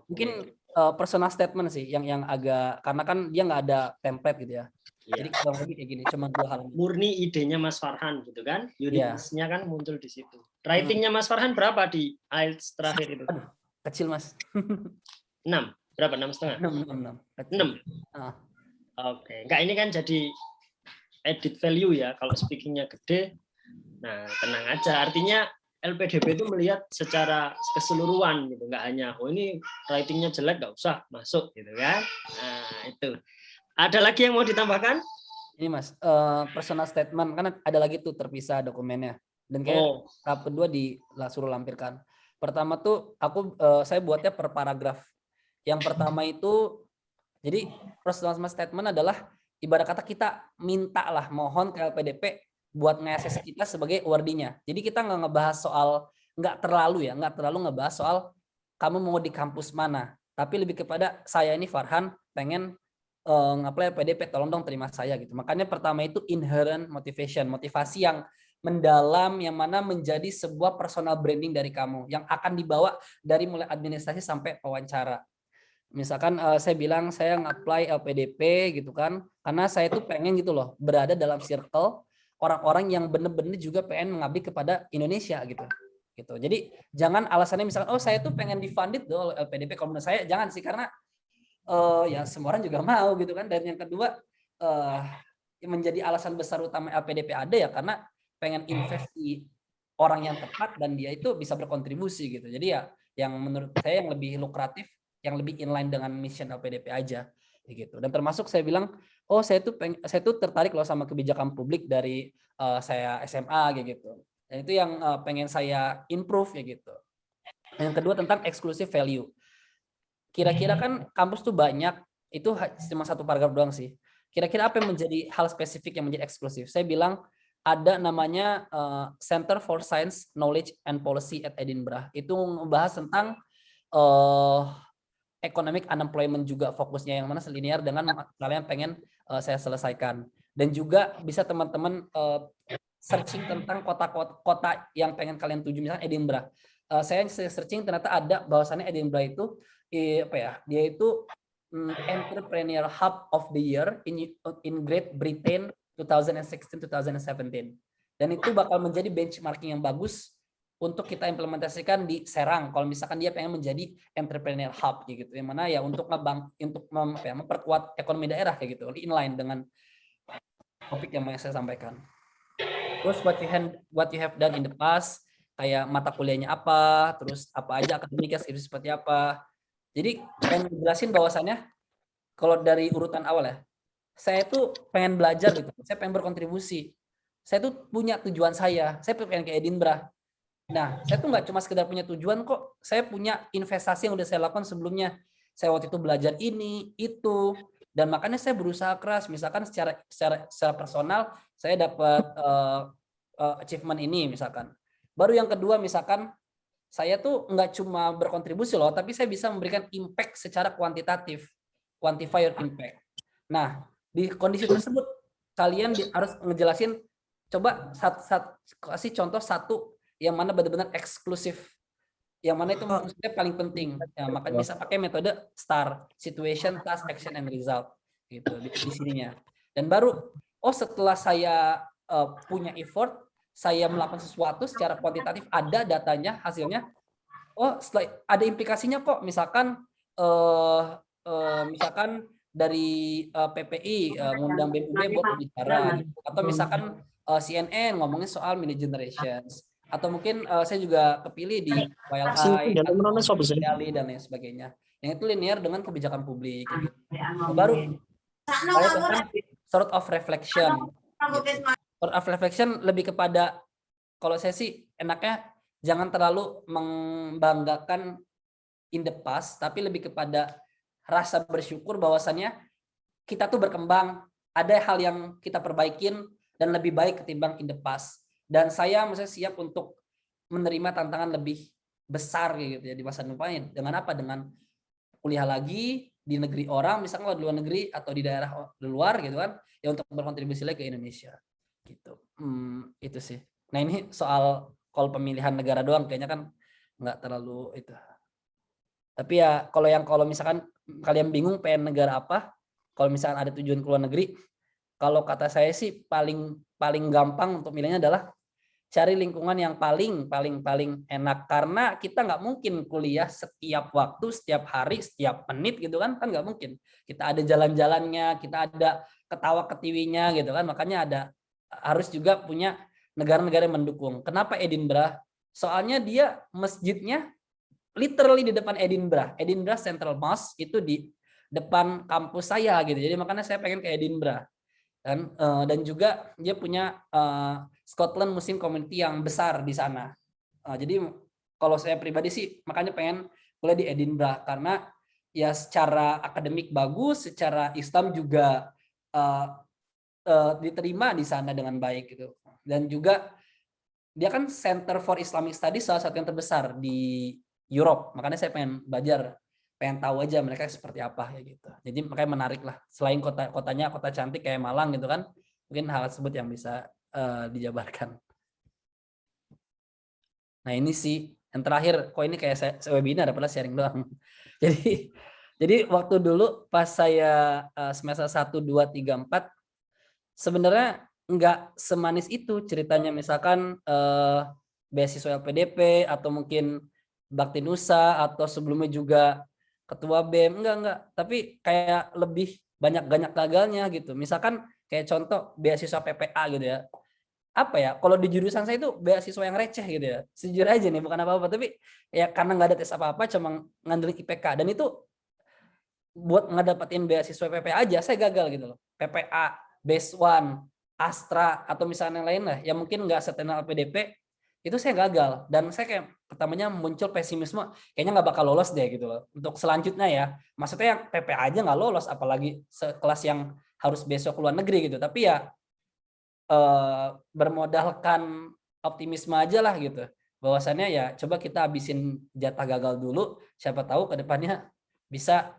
Mungkin personal statement sih yang agak karena kan dia nggak ada template gitu ya. Jadi kurang lebih kayak gini, cuma 2 hal. Murni idenya Mas Farhan gitu kan, uniqueness-nya kan muncul di situ. Ratingnya Mas Farhan berapa di IELTS terakhir itu? Aduh, kecil Mas. 6, berapa? 6,5? 6. Oke, enggak ini kan jadi edit value ya, kalau speakingnya gede, nah tenang aja. Artinya LPDP itu melihat secara keseluruhan gitu, nggak hanya oh ini ratingnya jelek nggak usah masuk gitu kan. Nah itu. Ada lagi yang mau ditambahkan? Ini Mas, personal statement kan ada lagi tuh terpisah dokumennya. Dan kayak tahap kedua suruh lampirkan. Pertama tuh saya buatnya per paragraf. Yang pertama itu jadi personal statement adalah ibarat kata kita minta lah mohon ke LPDP buat nge-assess kita sebagai awardee-nya. Jadi kita nggak terlalu ngebahas soal kamu mau di kampus mana, tapi lebih kepada saya ini Farhan pengen nge-apply LPDP, tolong dong terima saya gitu. Makanya pertama itu inherent motivation, motivasi yang mendalam yang mana menjadi sebuah personal branding dari kamu yang akan dibawa dari mulai administrasi sampai wawancara. Misalkan saya bilang saya nge-apply LPDP gitu kan, karena saya tuh pengen gitu loh berada dalam circle orang-orang yang bener-bener juga pengen mengabdi kepada Indonesia gitu. Jadi jangan alasannya misalkan oh saya tuh pengen di-funded loh LPDP. Kalau menurut saya jangan sih, karena ya semua orang juga mau gitu kan. Dan yang kedua menjadi alasan besar utama LPDP ada ya karena pengen invest di orang yang tepat dan dia itu bisa berkontribusi gitu. Jadi ya yang menurut saya yang lebih lukratif, yang lebih inline dengan mission LPDP aja gitu. Dan termasuk saya bilang, oh saya tuh tertarik loh sama kebijakan publik dari saya SMA gitu. Dan itu yang pengen saya improve ya gitu. Yang kedua tentang exclusive value. Kira-kira kan kampus tuh banyak, itu cuma 1 paragraf doang sih. Kira-kira apa yang menjadi hal spesifik yang menjadi eksklusif? Saya bilang ada namanya Center for Science, Knowledge and Policy at Edinburgh. Itu membahas tentang economic unemployment juga fokusnya, yang mana selinear dengan kalian pengen saya selesaikan. Dan juga bisa teman-teman searching tentang kota yang pengen kalian tuju, misalnya Edinburgh. Saya searching ternyata ada bahwasannya Edinburgh itu dia itu Entrepreneur Hub of the Year in Great Britain 2016-2017. Dan itu bakal menjadi benchmarking yang bagus untuk kita implementasikan di Serang kalau misalkan dia pengen menjadi entrepreneur hub gitu, yang mana ya untuk memperkuat ekonomi daerah kayak gitu, inline dengan topik yang saya sampaikan. Terus what you have done in the past, kayak mata kuliahnya apa, terus apa aja akademiknya seperti apa. Jadi pengen jelasin bahwasannya kalau dari urutan awal ya, saya tuh pengen belajar gitu, saya pengen berkontribusi, saya tuh punya tujuan saya pengen ke Edinburgh. Nah, saya tuh nggak cuma sekedar punya tujuan kok, saya punya investasi yang udah saya lakukan sebelumnya. Saya waktu itu belajar ini, itu, dan makanya saya berusaha keras. Misalkan secara personal, saya dapat achievement ini misalkan. Baru yang kedua misalkan, saya tuh nggak cuma berkontribusi loh, tapi saya bisa memberikan impact secara kuantitatif, quantify your impact. Nah, di kondisi tersebut kalian harus ngejelasin, coba kasih contoh satu yang mana benar-benar eksklusif, yang mana itu maksudnya paling penting. Ya, makanya bisa pakai metode STAR, situation, task, action, and result gitu di sininya. Dan baru setelah saya punya effort, saya melakukan sesuatu secara kuantitatif, ada datanya, hasilnya, oh ada implikasinya kok, misalkan misalkan dari PPI ngundang BEM UB buat berbicara, gitu. Atau misalkan CNN ngomongin soal mini generations, atau mungkin saya juga kepilih di YLI dan lain sebagainya. Yang itu linear dengan kebijakan publik. Gitu. Baru saya bahkan sort of reflection. Gitu. Sort of reflection lebih kepada, kalau saya sih enaknya jangan terlalu membanggakan in the past, tapi lebih kepada rasa bersyukur bahwasannya kita tuh berkembang, ada hal yang kita perbaikin dan lebih baik ketimbang in the past. Dan saya maksudnya siap untuk menerima tantangan lebih besar gitu ya di masa depan. Dengan apa? Dengan kuliah lagi di negeri orang, misalnya di luar negeri atau di daerah luar gitu kan, ya untuk berkontribusi lagi ke Indonesia. Gitu. Itu sih. Nah ini soal kalau pemilihan negara doang kayaknya kan nggak terlalu itu. Tapi ya kalau misalkan kalian bingung pengen negara apa, kalau misalkan ada tujuan ke luar negeri, kalau kata saya sih paling gampang untuk milihnya adalah cari lingkungan yang paling enak, karena kita nggak mungkin kuliah setiap waktu, setiap hari, setiap menit gitu kan nggak mungkin. Kita ada jalan-jalannya, kita ada ketawa-ketiwinya gitu kan, makanya harus juga punya negara-negara yang mendukung. Kenapa Edinburgh? Soalnya dia masjidnya literally di depan Edinburgh Central Mosque, itu di depan kampus saya gitu. Jadi makanya saya pengen ke Edinburgh. Dan juga dia punya Scotland Muslim Community yang besar di sana. Jadi kalau saya pribadi sih makanya pengen kuliah di Edinburgh, karena ya secara akademik bagus, secara Islam juga diterima di sana dengan baik gitu. Dan juga dia kan Center for Islamic Studies, salah satu yang terbesar di Europe. Makanya saya pengen belajar, pengen tahu aja mereka seperti apa ya gitu. Jadi makanya menarik lah. Selain kotanya kota cantik kayak Malang gitu kan, mungkin hal tersebut yang bisa dijabarkan. Nah ini sih yang terakhir, kok ini kayak saya webinar, padahal sharing doang. Jadi waktu dulu pas saya semester 1, 2, 3, 4, sebenarnya nggak semanis itu ceritanya. Misalkan beasiswa LPDP atau mungkin Bakti Nusa atau sebelumnya juga ketua BEM, enggak, tapi kayak lebih banyak gagalnya gitu. Misalkan kayak contoh beasiswa PPA gitu ya. Apa ya, kalau di jurusan saya itu beasiswa yang receh gitu ya. Sejujur aja nih, bukan apa-apa, tapi ya karena nggak ada tes apa-apa, cuma ngandelin IPK, dan itu buat ngedapetin beasiswa PPA aja saya gagal gitu loh. PPA, BES1, Astra atau misalnya yang lain lah yang mungkin nggak setenal LPDP, itu saya gagal, dan saya kayak pertamanya muncul pesimisme, kayaknya nggak bakal lolos deh gitu loh untuk selanjutnya ya. Maksudnya yang PPA aja nggak lolos, apalagi sekelas yang harus besok keluar negeri gitu. Tapi ya bermodalkan optimisme aja lah gitu, bahwasannya ya coba kita habisin jatah gagal dulu, siapa tahu ke depannya bisa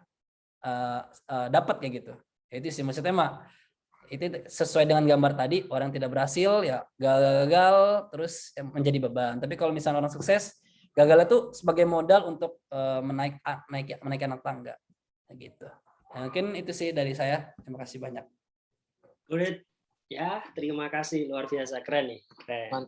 dapat kayak gitu. Itu sih maksudnya mah, itu sesuai dengan gambar tadi, orang tidak berhasil ya gagal terus menjadi beban. Tapi kalau misalnya orang sukses, gagal itu sebagai modal untuk menaikkan tangga gitu. Nah, mungkin itu sih dari saya. Terima kasih banyak. Good. Ya, terima kasih, luar biasa, keren nih. Keren.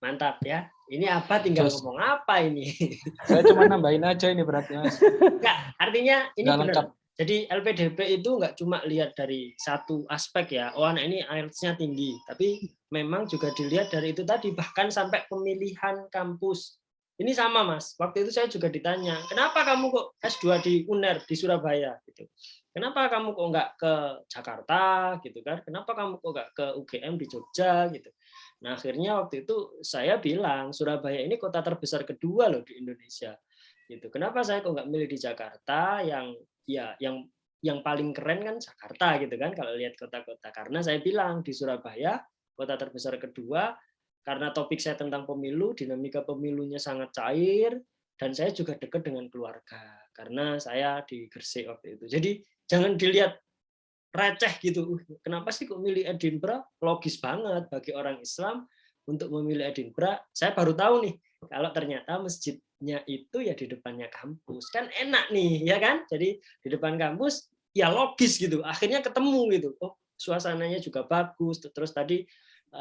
Mantap ya. Ini apa, tinggal ngomong apa ini? Saya cuma nambahin aja ini beratnya. Enggak, artinya ini benar. lengkap. Jadi LPDP itu nggak cuma lihat dari satu aspek ya, oh anak ini IELTS-nya tinggi, tapi memang juga dilihat dari itu tadi, bahkan sampai pemilihan kampus. Ini sama Mas, waktu itu saya juga ditanya, kenapa kamu kok S2 di UNER di Surabaya gitu? Kenapa kamu kok nggak ke Jakarta gitu kan? Kenapa kamu kok nggak ke UGM di Jogja gitu? Nah akhirnya waktu itu saya bilang Surabaya ini kota terbesar kedua loh di Indonesia. Gitu. Kenapa saya kok nggak milih di Jakarta yang paling keren kan Jakarta gitu kan kalau lihat kota-kota, karena saya bilang di Surabaya kota terbesar kedua, karena topik saya tentang pemilu, dinamika pemilunya sangat cair, dan saya juga dekat dengan keluarga karena saya di Gresik waktu itu. Jadi jangan dilihat receh gitu, kenapa sih kok milih Edinburgh? Logis banget bagi orang Islam untuk memilih Edinburgh. Saya baru tahu nih kalau ternyata masjidnya itu ya di depannya kampus, kan enak nih ya kan, jadi di depan kampus ya logis gitu, akhirnya ketemu gitu, oh suasananya juga bagus. Terus tadi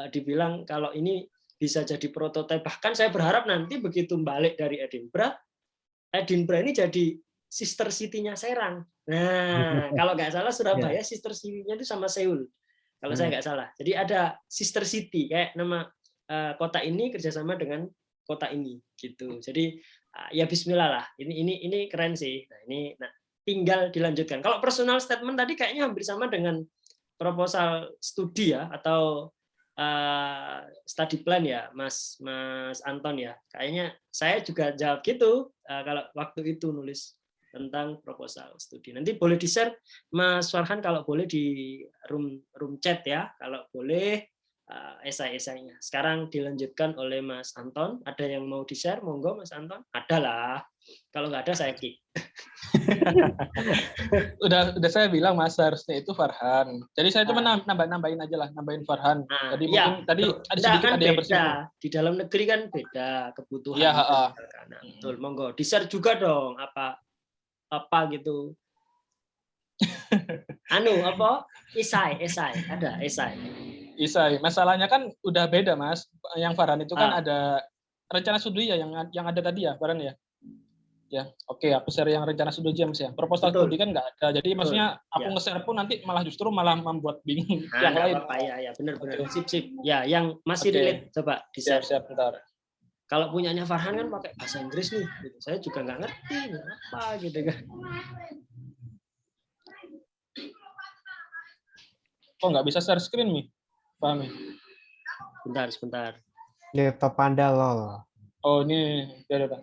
dibilang kalau ini bisa jadi prototipe. Bahkan saya berharap nanti begitu balik dari Edinburgh ini jadi sister city-nya Serang. Nah, kalau nggak salah Surabaya sister city-nya itu sama Seoul. Kalau saya nggak salah. Jadi ada sister city, kayak nama kota ini kerjasama dengan kota ini, gitu. Jadi ya Bismillah lah. Ini keren sih. Nah, tinggal dilanjutkan. Kalau personal statement tadi kayaknya hampir sama dengan proposal studi ya, atau study plan ya, Mas Anton ya. Kayaknya saya juga jawab gitu kalau waktu itu nulis tentang proposal studi. Nanti boleh di-share Mas Farhan kalau boleh di room chat ya, kalau boleh esai-esainya. Sekarang dilanjutkan oleh Mas Anton. Ada yang mau di-share? Monggo Mas Anton. Ada lah. Kalau nggak ada saya kick. udah saya bilang Mas, harusnya itu Farhan. Jadi saya cuma nambahin aja lah, nambahin Farhan. Jadi ya, mungkin tadi ada sedikit kan ada yang beda. bersinggung. Di dalam negeri kan beda kebutuhan. Iya, Betul, monggo. Di-share juga dong apa gitu. Isai ada esai. Masalahnya kan udah beda Mas. Yang Farhan itu kan ada rencana studi ya, yang ada tadi ya Farhan ya. Ya, oke, aku share yang rencana studi Mas ya. Proposal studi kan nggak ada. Jadi maksudnya aku nge-share pun nanti justru malah membuat bingung yang lain. Ya, benar. Sip. Ya, yang masih relate coba di-share. Siap, bentar. Kalau punyanya Farhan kan pakai bahasa Inggris nih, gitu. Saya juga nggak ngerti apa gitu kan. Kok nggak bisa share screen nih? Paham ya? Sebentar. Laptop Anda lol. Oh, ini ya udah.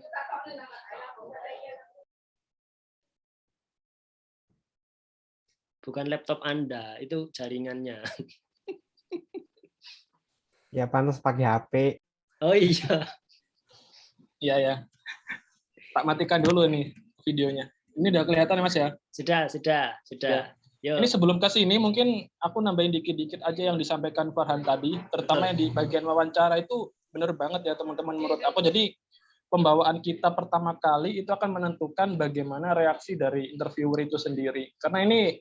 Bukan laptop Anda, itu jaringannya. Ya pantas pakai HP. Oh iya. Iya. Tak matikan dulu nih videonya. Ini udah kelihatan ya Mas ya? Sudah. Ya. Ini sebelum ke sini mungkin aku nambahin dikit-dikit aja yang disampaikan Farhan tadi, terutama yang di bagian wawancara itu benar banget ya teman-teman menurut aku. Jadi pembawaan kita pertama kali itu akan menentukan bagaimana reaksi dari interviewer itu sendiri. Karena ini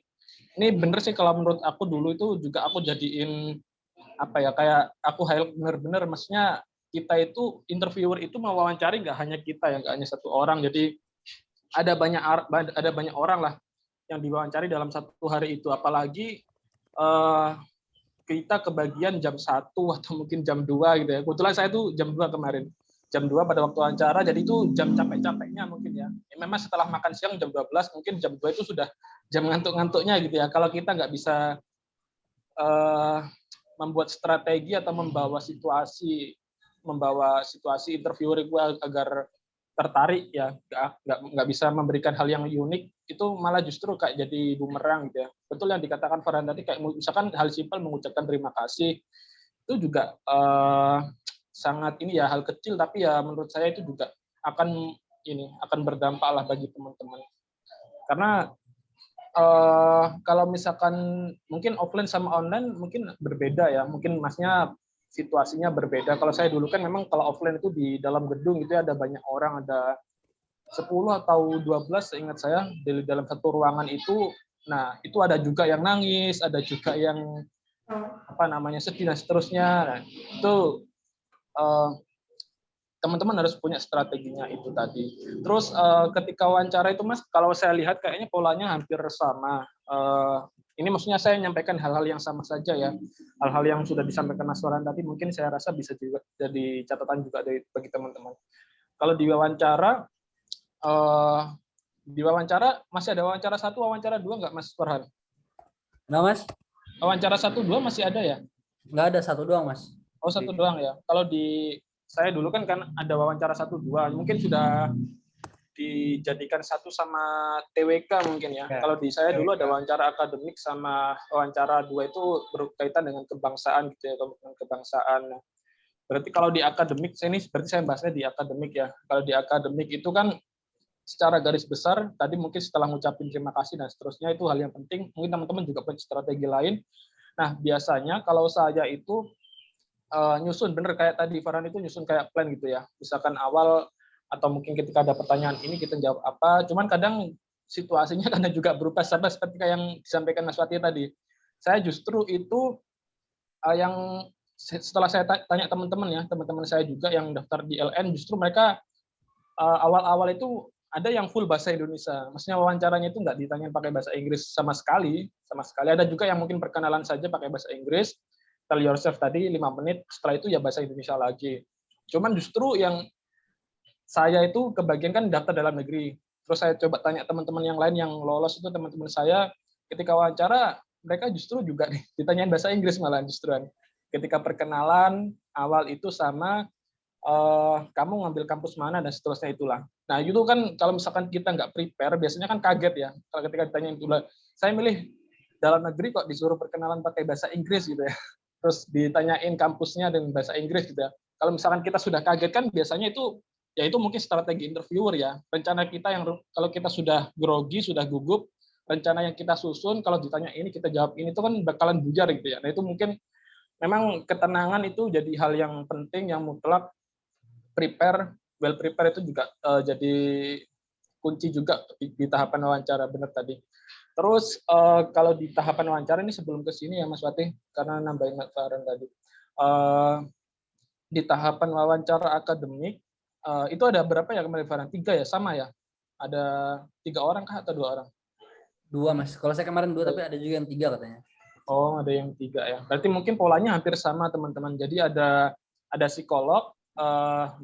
bener sih kalau menurut aku dulu itu juga aku jadiin kayak aku highlight bener-bener, maksudnya kita itu interviewer itu mewawancari nggak hanya kita ya, nggak hanya satu orang. Jadi ada banyak orang lah yang diwawancari dalam satu hari itu, apalagi kita kebagian jam 1 atau mungkin jam 2 gitu ya. Kebetulan saya tuh jam 2 kemarin. Jam 2 pada waktu wawancara, jadi itu jam capek-capeknya mungkin ya. Memang setelah makan siang jam 12, mungkin jam 2 itu sudah jam ngantuk-ngantuknya gitu ya. Kalau kita nggak bisa membuat strategi atau membawa situasi interviewer itu agar tertarik ya, nggak bisa memberikan hal yang unik, itu malah justru kayak jadi bumerang gitu ya. Betul yang dikatakan Farhan tadi, kayak misalkan hal simpel mengucapkan terima kasih itu juga sangat hal kecil, tapi ya menurut saya itu juga akan berdampak lah bagi teman-teman. Karena kalau misalkan mungkin offline sama online mungkin berbeda ya, mungkin Masnya situasinya berbeda. Kalau saya dulu kan memang kalau offline itu di dalam gedung itu ada banyak orang, ada 10 atau 12 seingat saya di dalam satu ruangan itu. Nah, itu ada juga yang nangis, ada juga yang sedih dan seterusnya. Nah, itu teman-teman harus punya strateginya itu tadi. Terus ketika wawancara itu Mas, kalau saya lihat kayaknya polanya hampir sama. Ini maksudnya saya menyampaikan hal-hal yang sama saja ya. Hal-hal yang sudah disampaikan Mas Farhan tadi mungkin saya rasa bisa juga jadi catatan juga bagi teman-teman. Kalau di wawancara masih ada wawancara 1, wawancara 2 nggak Mas Farhan? Nggak Mas? Wawancara 1, 2 masih ada ya? Nggak ada, 1 doang Mas. Oh 1 doang ya. Kalau di saya dulu kan ada wawancara 1, 2, mungkin sudah dijadikan 1 sama TWK mungkin ya. Kalau di saya dulu ada wawancara akademik sama wawancara 2 itu berkaitan dengan kebangsaan gitu ya, dengan kebangsaan. Berarti kalau di akademik, berarti saya bahasnya di akademik ya. Kalau di akademik itu kan secara garis besar, tadi mungkin setelah ngucapin terima kasih dan seterusnya itu hal yang penting. Mungkin teman-teman juga punya strategi lain. Nah biasanya kalau saya itu nyusun, bener kayak tadi Farhan itu nyusun kayak plan gitu ya. Misalkan awal atau mungkin ketika ada pertanyaan ini kita jawab apa. Cuman kadang situasinya karena juga berubah sama seperti yang disampaikan Mas Wati tadi. Saya justru itu yang setelah saya tanya teman-teman ya, teman-teman saya juga yang daftar di LN, justru mereka awal-awal itu ada yang full bahasa Indonesia. Maksudnya wawancaranya itu nggak ditanyain pakai bahasa Inggris sama sekali, sama sekali. Ada juga yang mungkin perkenalan saja pakai bahasa Inggris, tell yourself tadi 5 menit, setelah itu ya bahasa Indonesia lagi. Cuman justru yang saya itu kebagian kan daftar dalam negeri. Terus saya coba tanya teman-teman yang lain yang lolos itu teman-teman saya, ketika wawancara mereka justru juga ditanyain bahasa Inggris malah justruan. Ketika perkenalan awal itu sama kamu ngambil kampus mana dan seterusnya itulah. Nah itu kan kalau misalkan kita nggak prepare, biasanya kan kaget ya. Kalau ketika ditanyain itu, saya milih dalam negeri kok disuruh perkenalan pakai bahasa Inggris gitu ya. Terus ditanyain kampusnya dengan bahasa Inggris gitu ya. Kalau misalkan kita sudah kaget kan biasanya itu ya itu mungkin strategi interviewer ya. Rencana kita yang kalau kita sudah grogi, sudah gugup, rencana yang kita susun kalau ditanya ini kita jawab ini itu kan bakalan bujar gitu ya. Nah itu mungkin memang ketenangan itu jadi hal yang penting yang mutlak. Well prepare itu juga jadi kunci juga di tahapan wawancara, benar tadi. Terus kalau di tahapan wawancara ini sebelum ke sini ya Mas Wati, karena nambahin Mas Farhan tadi. Di tahapan wawancara akademik itu ada berapa ya kemarin Farhan? 3 ya, sama ya? Ada 3 orang kah atau 2 orang? 2 Mas. Kalau saya kemarin 2 tapi ada juga yang 3 katanya. Oh, ada yang 3 ya. Berarti mungkin polanya hampir sama teman-teman. Jadi ada psikolog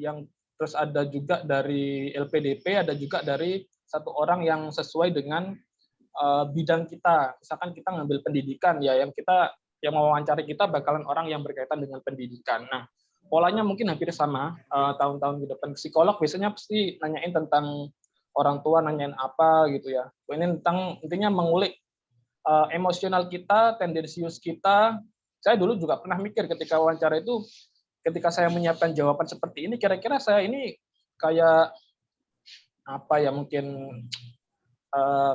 yang terus ada juga dari LPDP, ada juga dari satu orang yang sesuai dengan bidang kita. Misalkan kita ngambil pendidikan ya, yang mewawancari kita bakalan orang yang berkaitan dengan pendidikan. Nah, polanya mungkin hampir sama tahun-tahun ke depan. Psikolog biasanya pasti nanyain tentang orang tua, nanyain apa gitu ya. Ini tentang intinya mengulik emosional kita, tendensius kita. Saya dulu juga pernah mikir ketika wawancara itu, ketika saya menyiapkan jawaban seperti ini, kira-kira saya ini kayak apa ya, mungkin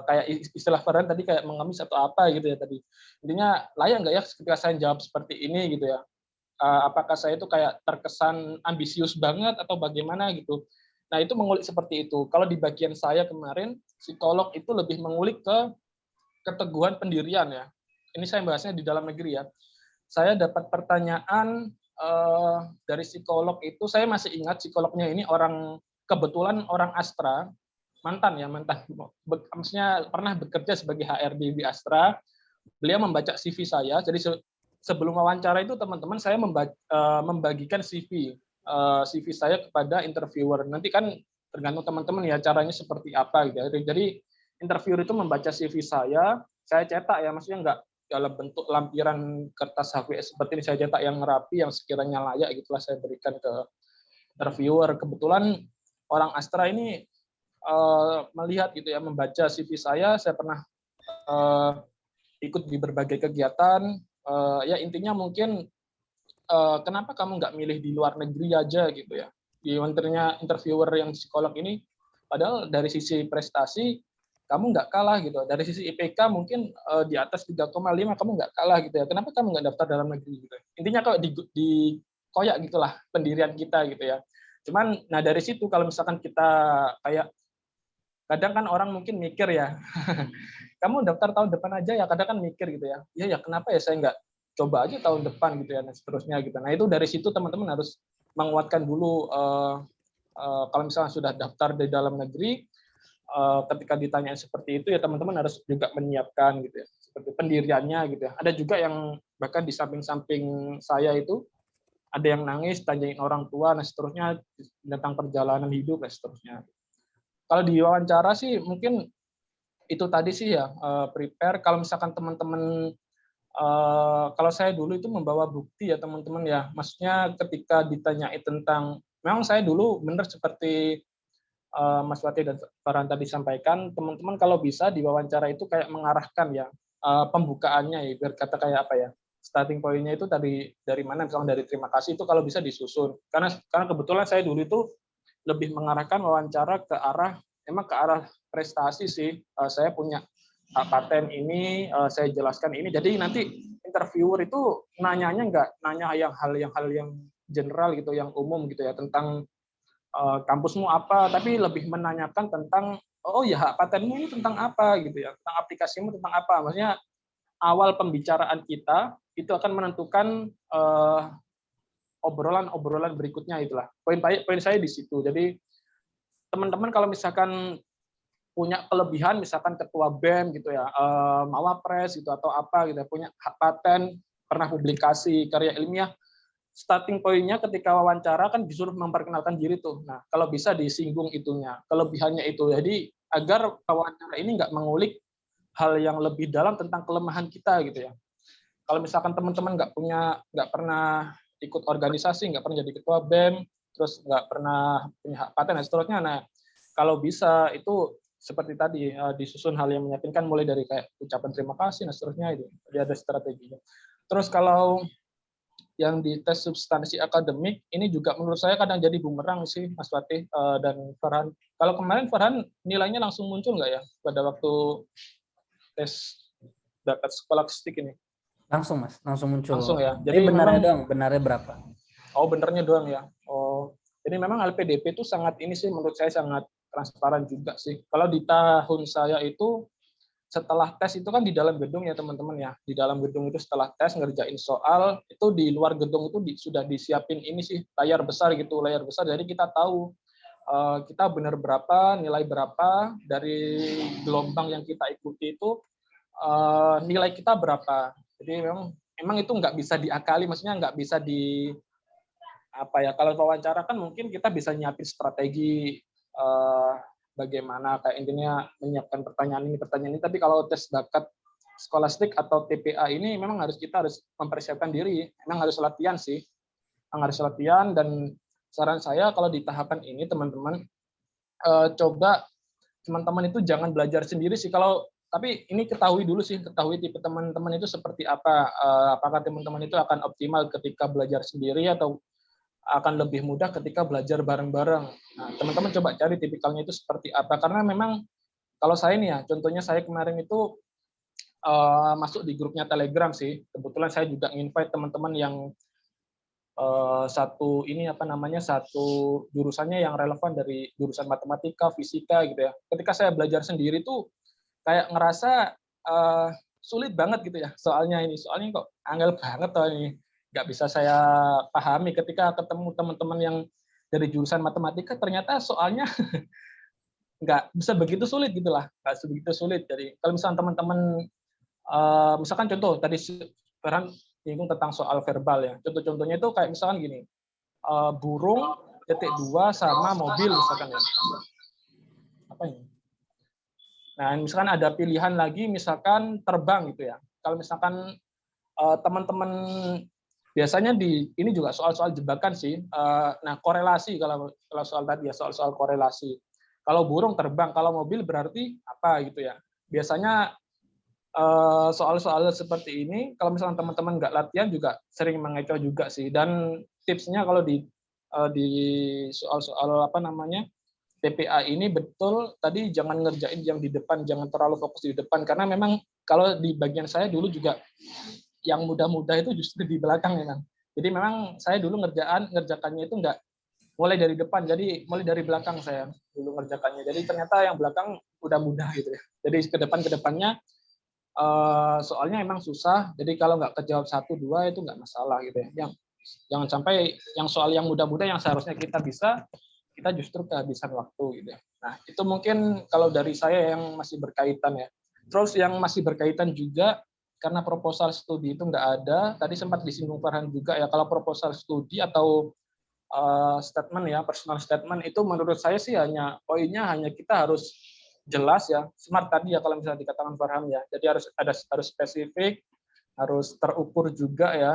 kayak istilah Farhan tadi kayak mengemis atau apa gitu ya tadi. Intinya layak nggak ya ketika saya jawab seperti ini gitu ya. Apakah saya itu kayak terkesan ambisius banget atau bagaimana gitu. Nah itu mengulik seperti itu. Kalau di bagian saya kemarin, psikolog itu lebih mengulik ke keteguhan pendirian ya. Ini saya bahasnya di dalam negeri ya. Saya dapat pertanyaan dari psikolog itu, saya masih ingat psikolognya ini kebetulan orang Astra, mantan, maksudnya pernah bekerja sebagai HRD di Astra. Beliau membaca CV saya, jadi sebelum wawancara itu teman-teman saya membagikan CV saya kepada interviewer. Nanti kan tergantung teman-teman ya caranya seperti apa gitu. Jadi interviewer itu membaca CV saya cetak ya, maksudnya nggak dalam bentuk lampiran kertas HVS seperti ini, saya cetak yang rapi, yang sekiranya layak gitulah saya berikan ke interviewer. Kebetulan orang Astra ini melihat gitu ya, membaca CV saya pernah ikut di berbagai kegiatan, ya intinya mungkin kenapa kamu nggak milih di luar negeri aja gitu ya. Di interviewer yang psikolog ini, padahal dari sisi prestasi kamu nggak kalah gitu. Dari sisi IPK mungkin di atas 3,5 kamu nggak kalah gitu ya. Kenapa kamu nggak daftar dalam negeri gitu. Intinya kalau di koyak gitulah pendirian kita gitu ya. Cuman nah dari situ kalau misalkan kita kayak kadang kan orang mungkin mikir ya, kamu daftar tahun depan aja ya, kadang kan mikir gitu ya. Ya kenapa ya saya nggak coba aja tahun depan gitu ya, dan seterusnya gitu. Nah itu dari situ teman-teman harus menguatkan dulu kalau misalnya sudah daftar di dalam negeri, ketika ditanya seperti itu ya teman-teman harus juga menyiapkan gitu ya, seperti pendiriannya gitu ya. Ada juga yang bahkan di samping-samping saya itu ada yang nangis, tanyain orang tua, nah seterusnya tentang perjalanan hidup, dan seterusnya. Kalau di wawancara sih mungkin itu tadi sih ya, prepare. Kalau misalkan teman-teman, kalau saya dulu itu membawa bukti ya teman-teman ya, maksudnya ketika ditanyai tentang, memang saya dulu benar seperti Mas Wati dan Farhan tadi sampaikan, teman-teman kalau bisa di wawancara itu kayak mengarahkan ya pembukaannya ya, biar kata kayak apa ya, starting point-nya itu dari mana, misalnya dari terima kasih itu kalau bisa disusun. Karena kebetulan saya dulu itu lebih mengarahkan wawancara ke arah prestasi sih. Saya punya paten ini, saya jelaskan ini. Jadi nanti interviewer itu nanyanya nggak nanya hal yang general gitu, yang umum gitu ya, tentang kampusmu apa, tapi lebih menanyakan tentang oh ya hak patenmu ini tentang apa gitu ya, tentang aplikasimu tentang apa. Maksudnya awal pembicaraan kita itu akan menentukan obrolan berikutnya itulah. Poin saya di situ. Jadi teman-teman kalau misalkan punya kelebihan, misalkan ketua BEM gitu ya, mawapres gitu atau apa gitu, punya hak paten, pernah publikasi karya ilmiah, starting point-nya ketika wawancara kan disuruh memperkenalkan diri tuh. Nah, kalau bisa disinggung itunya, kelebihannya itu. Jadi agar wawancara ini nggak mengulik hal yang lebih dalam tentang kelemahan kita gitu ya. Kalau misalkan teman-teman nggak pernah ikut organisasi, nggak pernah jadi ketua BEM, terus nggak pernah punya hak paten dan seterusnya. Nah, kalau bisa itu seperti tadi disusun hal yang meyakinkan mulai dari kayak ucapan terima kasih dan seterusnya itu. Jadi ada strateginya. Terus kalau yang di tes substansi akademik ini juga menurut saya kadang jadi bumerang sih Mas Fatih dan Farhan. Kalau kemarin Farhan nilainya langsung muncul nggak ya pada waktu tes bakat skolastik ini? Langsung Mas, langsung muncul. Langsung ya. Jadi benarnya dong, benarnya berapa? Oh, benernya doang ya. Oh, jadi memang LPDP itu sangat ini sih menurut saya sangat transparan juga sih. Kalau di tahun saya itu setelah tes itu kan di dalam gedung ya teman-teman ya. Di dalam gedung itu setelah tes ngerjain soal, itu di luar gedung itu sudah disiapin ini sih layar besar gitu, layar besar. Jadi kita tahu kita benar berapa, nilai berapa dari gelombang yang kita ikuti itu nilai kita berapa. Jadi memang itu nggak bisa diakali, maksudnya nggak bisa di apa ya, kalau wawancara kan mungkin kita bisa nyiapin strategi bagaimana kayak intinya menyiapkan pertanyaan ini, tapi kalau tes bakat skolastik atau TPA ini memang kita harus mempersiapkan diri, memang harus latihan sih, memang harus latihan. Dan saran saya kalau di tahapan ini teman-teman coba teman-teman itu jangan belajar sendiri sih, tapi ini ketahui tipe teman-teman itu seperti apa, apakah teman-teman itu akan optimal ketika belajar sendiri atau akan lebih mudah ketika belajar bareng-bareng. Nah, teman-teman coba cari tipikalnya itu seperti apa, karena memang kalau saya nih ya, contohnya saya kemarin itu masuk di grupnya Telegram sih. Kebetulan saya juga invite teman-teman yang satu jurusannya yang relevan dari jurusan matematika, fisika gitu ya. Ketika saya belajar sendiri tuh kayak ngerasa sulit banget gitu ya soalnya kok angel banget ini. Nggak bisa saya pahami ketika ketemu teman-teman yang dari jurusan matematika, ternyata soalnya nggak bisa begitu sulit gitulah, nggak sebegitu sulit. Jadi kalau misalnya teman-teman misalkan contoh tadi Farhan singgung tentang soal verbal ya, contoh-contohnya itu kayak misalkan gini, burung titik dua sama mobil misalkan ya, apa ini? Nah misalkan ada pilihan lagi misalkan terbang gitu ya. Kalau misalkan teman-teman biasanya ini juga soal-soal jebakan sih. Nah, korelasi kalau soal tadi ya, soal-soal korelasi. Kalau burung terbang, kalau mobil berarti apa gitu ya. Biasanya soal-soal seperti ini, kalau misalnya teman-teman nggak latihan juga sering mengecoh juga sih. Dan tipsnya kalau di soal-soal TPA ini betul tadi jangan ngerjain yang di depan, jangan terlalu fokus di depan, karena memang kalau di bagian saya dulu juga yang mudah-mudah itu justru di belakang memang. Jadi memang saya dulu ngerjakannya itu enggak mulai dari depan, jadi mulai dari belakang saya dulu ngerjakannya. Jadi ternyata yang belakang udah mudah gitu ya. Jadi ke depannya soalnya emang susah. Jadi kalau nggak kejawab 1-2 itu nggak masalah gitu ya. Jangan sampai yang soal yang mudah-mudah yang seharusnya kita bisa, kita justru kehabisan waktu gitu ya. Nah, itu mungkin kalau dari saya yang masih berkaitan ya. Terus yang masih berkaitan juga karena proposal studi itu nggak ada, tadi sempat disinggung Farhan juga ya, kalau proposal studi atau statement ya, personal statement itu menurut saya sih poinnya hanya kita harus jelas ya, smart tadi ya kalau misalnya dikatakan Farhan ya, jadi harus spesifik, harus terukur juga ya,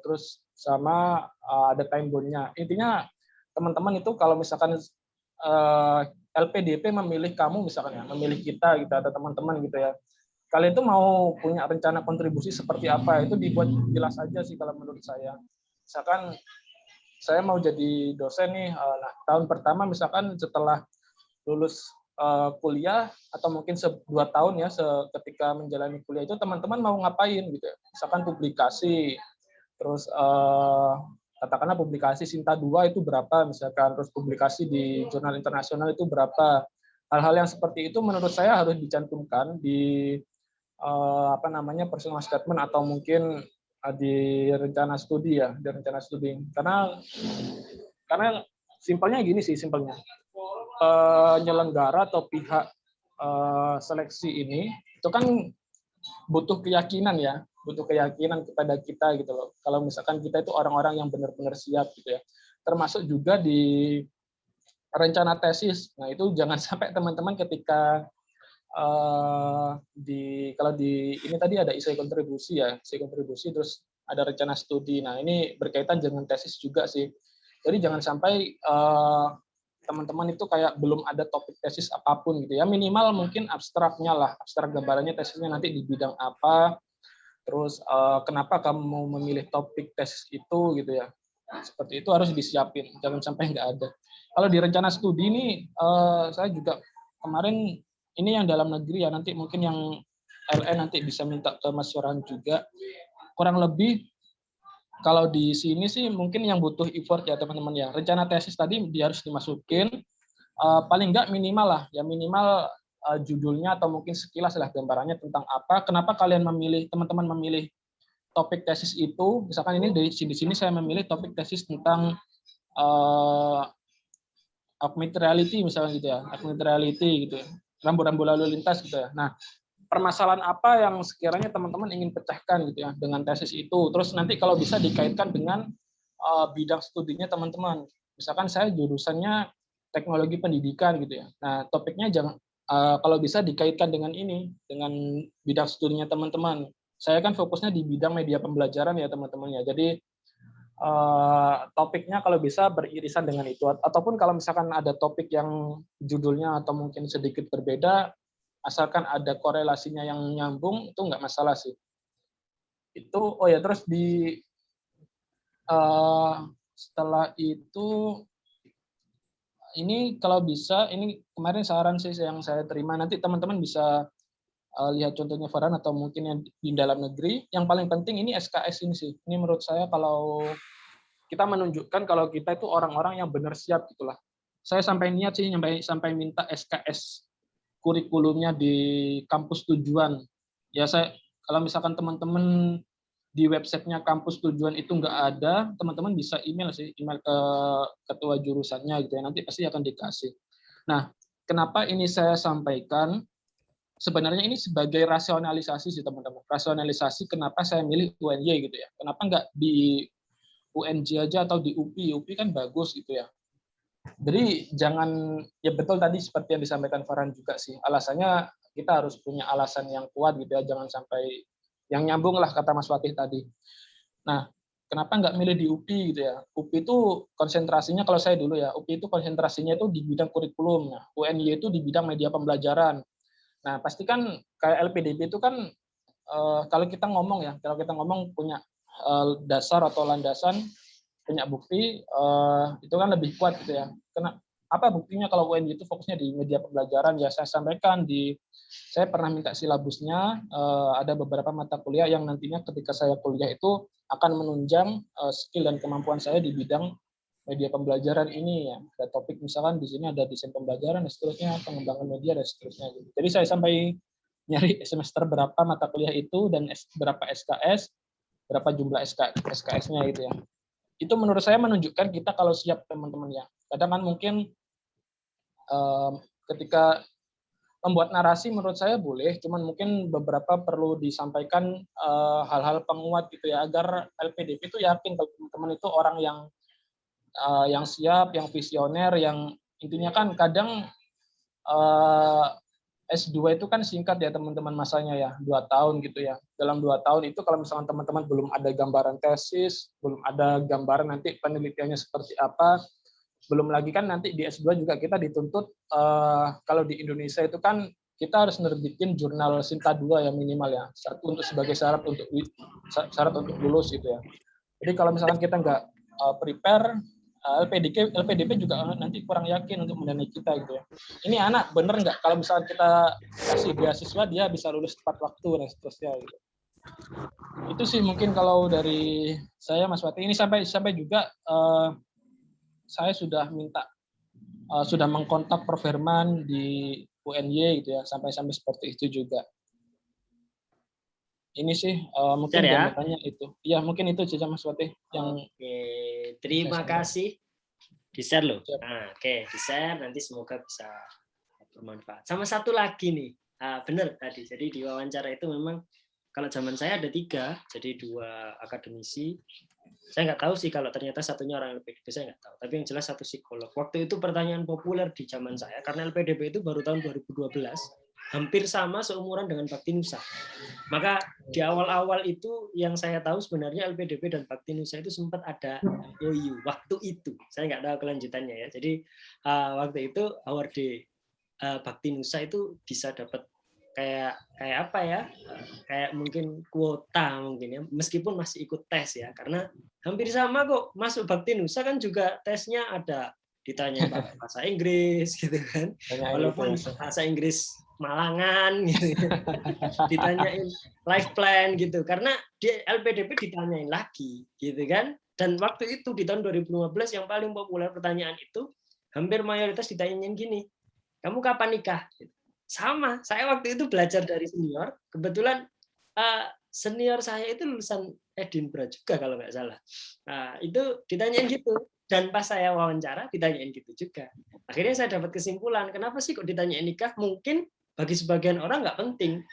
terus sama ada time bound-nya. Intinya teman-teman itu kalau misalkan LPDP memilih kamu misalkan ya, memilih kita gitu atau teman-teman gitu ya, kalian itu mau punya rencana kontribusi seperti apa, itu dibuat jelas aja sih kalau menurut saya. Misalkan saya mau jadi dosen nih, nah tahun pertama misalkan setelah lulus kuliah atau mungkin 2 tahun ya ketika menjalani kuliah itu teman-teman mau ngapain gitu ya. Misalkan publikasi, terus katakanlah publikasi Sinta 2 itu berapa misalkan, terus publikasi di jurnal internasional itu berapa. Hal-hal yang seperti itu menurut saya harus dicantumkan di personal statement atau mungkin di rencana studi ya, di rencana studi. Karena simpelnya gini sih, simpelnya. Penyelenggara atau pihak seleksi ini itu kan butuh keyakinan ya, butuh keyakinan kepada kita gitu loh. Kalau misalkan kita itu orang-orang yang benar-benar siap gitu ya. Termasuk juga di rencana tesis. Nah, itu jangan sampai teman-teman ketika kalau di ini tadi ada isi kontribusi ya, isi kontribusi terus ada rencana studi. Nah, ini berkaitan dengan tesis juga sih. Jadi jangan sampai teman-teman itu kayak belum ada topik tesis apapun gitu ya. Minimal mungkin abstraknya lah, abstrak gambarannya tesisnya nanti di bidang apa, terus kenapa kamu mau memilih topik tesis itu gitu ya. Seperti itu harus disiapin, jangan sampai nggak ada. Kalau di rencana studi ini, saya juga kemarin ini yang dalam negeri ya, nanti mungkin yang LN nanti bisa minta ke Mas Yoran juga. Kurang lebih kalau di sini sih mungkin yang butuh effort ya teman-teman ya. Rencana tesis tadi dia harus dimasukin, paling nggak minimal lah, ya minimal judulnya atau mungkin sekilas lah gambarannya tentang apa. Kenapa kalian memilih, teman-teman memilih topik tesis itu? Misalkan ini di sini saya memilih topik tesis tentang augmented reality misalnya gitu ya, augmented reality gitu ya, rambu-rambu lalu lintas gitu ya. Nah, permasalahan apa yang sekiranya teman-teman ingin pecahkan gitu ya dengan tesis itu. Terus nanti kalau bisa dikaitkan dengan bidang studinya teman-teman. Misalkan saya jurusannya teknologi pendidikan gitu ya. Nah, topiknya jangan kalau bisa dikaitkan dengan ini, dengan bidang studinya teman-teman. Saya kan fokusnya di bidang media pembelajaran ya teman-teman ya. Jadi topiknya kalau bisa beririsan dengan itu. Ataupun kalau misalkan ada topik yang judulnya atau mungkin sedikit berbeda, asalkan ada korelasinya yang nyambung, itu nggak masalah sih. Itu, oh ya, terus setelah itu, ini kalau bisa, ini kemarin saran sih yang saya terima, nanti teman-teman bisa lihat contohnya Farhan atau mungkin yang di dalam negeri. Yang paling penting ini SKS ini sih. Ini menurut saya kalau kita menunjukkan kalau kita itu orang-orang yang benar siap gitulah. Saya sampai niat sih sampai minta SKS kurikulumnya di kampus tujuan. Ya saya kalau misalkan teman-teman di websitenya kampus tujuan itu nggak ada, teman-teman bisa email ke ketua jurusannya gitu ya. Nanti pasti akan dikasih. Nah, kenapa ini saya sampaikan? Sebenarnya ini sebagai rasionalisasi sih teman-teman. Rasionalisasi kenapa saya milih UNY gitu ya. Kenapa nggak di UNJ aja atau di UPI? UPI kan bagus gitu ya. Jadi jangan, ya betul tadi seperti yang disampaikan Farhan juga sih, alasannya kita harus punya alasan yang kuat gitu ya, jangan sampai yang nyambung lah kata Mas Fatih tadi. Nah, kenapa nggak milih di UPI gitu ya? UPI itu konsentrasinya, kalau saya dulu ya, UPI itu konsentrasinya itu di bidang kurikulum, nah, UNY itu di bidang media pembelajaran. Nah, pasti kan kayak LPDP itu kan kalau kita ngomong punya dasar atau landasan, punya bukti itu kan lebih kuat gitu ya. Apa buktinya kalau UNJ itu fokusnya di media pembelajaran? Ya saya sampaikan saya pernah minta silabusnya, ada beberapa mata kuliah yang nantinya ketika saya kuliah itu akan menunjang skill dan kemampuan saya di bidang media pembelajaran ini ya. Ada topik misalkan di sini ada desain pembelajaran dan seterusnya, pengembangan media dan seterusnya. Jadi saya sampai nyari semester berapa mata kuliah itu dan berapa SKS, berapa jumlah SKS-nya gitu ya. Itu menurut saya menunjukkan kita kalau siap teman-teman ya. Kadang kan mungkin ketika membuat narasi menurut saya boleh, cuman mungkin beberapa perlu disampaikan hal-hal penguat gitu ya, agar LPDP itu yakin kalau teman-teman itu orang yang siap, yang visioner, yang intinya kan kadang S2 itu kan singkat ya teman-teman masanya ya, 2 tahun gitu ya. Dalam 2 tahun itu kalau misalkan teman-teman belum ada gambaran tesis, belum ada gambaran nanti penelitiannya seperti apa, belum lagi kan nanti di S2 juga kita dituntut, kalau di Indonesia itu kan kita harus nerbitin jurnal Sinta 2 ya minimal ya, satu untuk sebagai syarat untuk lulus gitu ya. Jadi kalau misalkan kita nggak prepare, LPDP juga nanti kurang yakin untuk mendanai kita gitu ya. Ini anak bener nggak kalau misalkan kita kasih beasiswa dia bisa lulus tepat waktu dan seterusnya gitu. Itu sih mungkin kalau dari saya Mas Wati. Ini sampai juga saya sudah sudah mengkontak Prof Herman di UNY gitu ya, sampai seperti itu juga. ini sih mungkin Share ya. dia mau tanya itu. Iya, mungkin itu saja Mas Fatih yang Oke, terima Saya kasih. Di-share loh. Siap. Nah, oke, di-share nanti semoga bisa bermanfaat. Sama satu lagi nih, benar tadi. Jadi di wawancara itu memang kalau zaman saya ada 3, jadi 2 akademisi. Saya nggak tahu sih kalau ternyata satunya orang LPDP, saya nggak tahu. Tapi yang jelas satu psikolog. Waktu itu pertanyaan populer di zaman saya, karena LPDP itu baru tahun 2012, hampir sama seumuran dengan Bakti Nusa. Maka di awal-awal itu yang saya tahu sebenarnya LPDP dan Bakti Nusa itu sempat ada MOU waktu itu. Saya nggak tahu kelanjutannya ya. Jadi waktu itu award Bakti Nusa itu bisa dapat kayak apa ya? Kayak mungkin kuota mungkin ya. Meskipun masih ikut tes ya, karena hampir sama kok. Masuk Bakti Nusa kan juga tesnya ada ditanya bahasa Inggris gitu kan. Walaupun bahasa Inggris Malangan gitu. Ditanyain life plan gitu. Karena di LPDP ditanyain lagi gitu kan. Dan waktu itu di tahun 2015 yang paling populer pertanyaan itu hampir mayoritas ditanyain gini. Kamu kapan nikah? Sama, saya waktu itu belajar dari senior. Kebetulan senior saya itu lulusan Edinburgh juga kalau nggak salah. Itu ditanyain gitu. Dan pas saya wawancara ditanyain gitu juga. Akhirnya saya dapat kesimpulan, kenapa sih kok ditanyain nikah? Mungkin bagi sebagian orang nggak penting.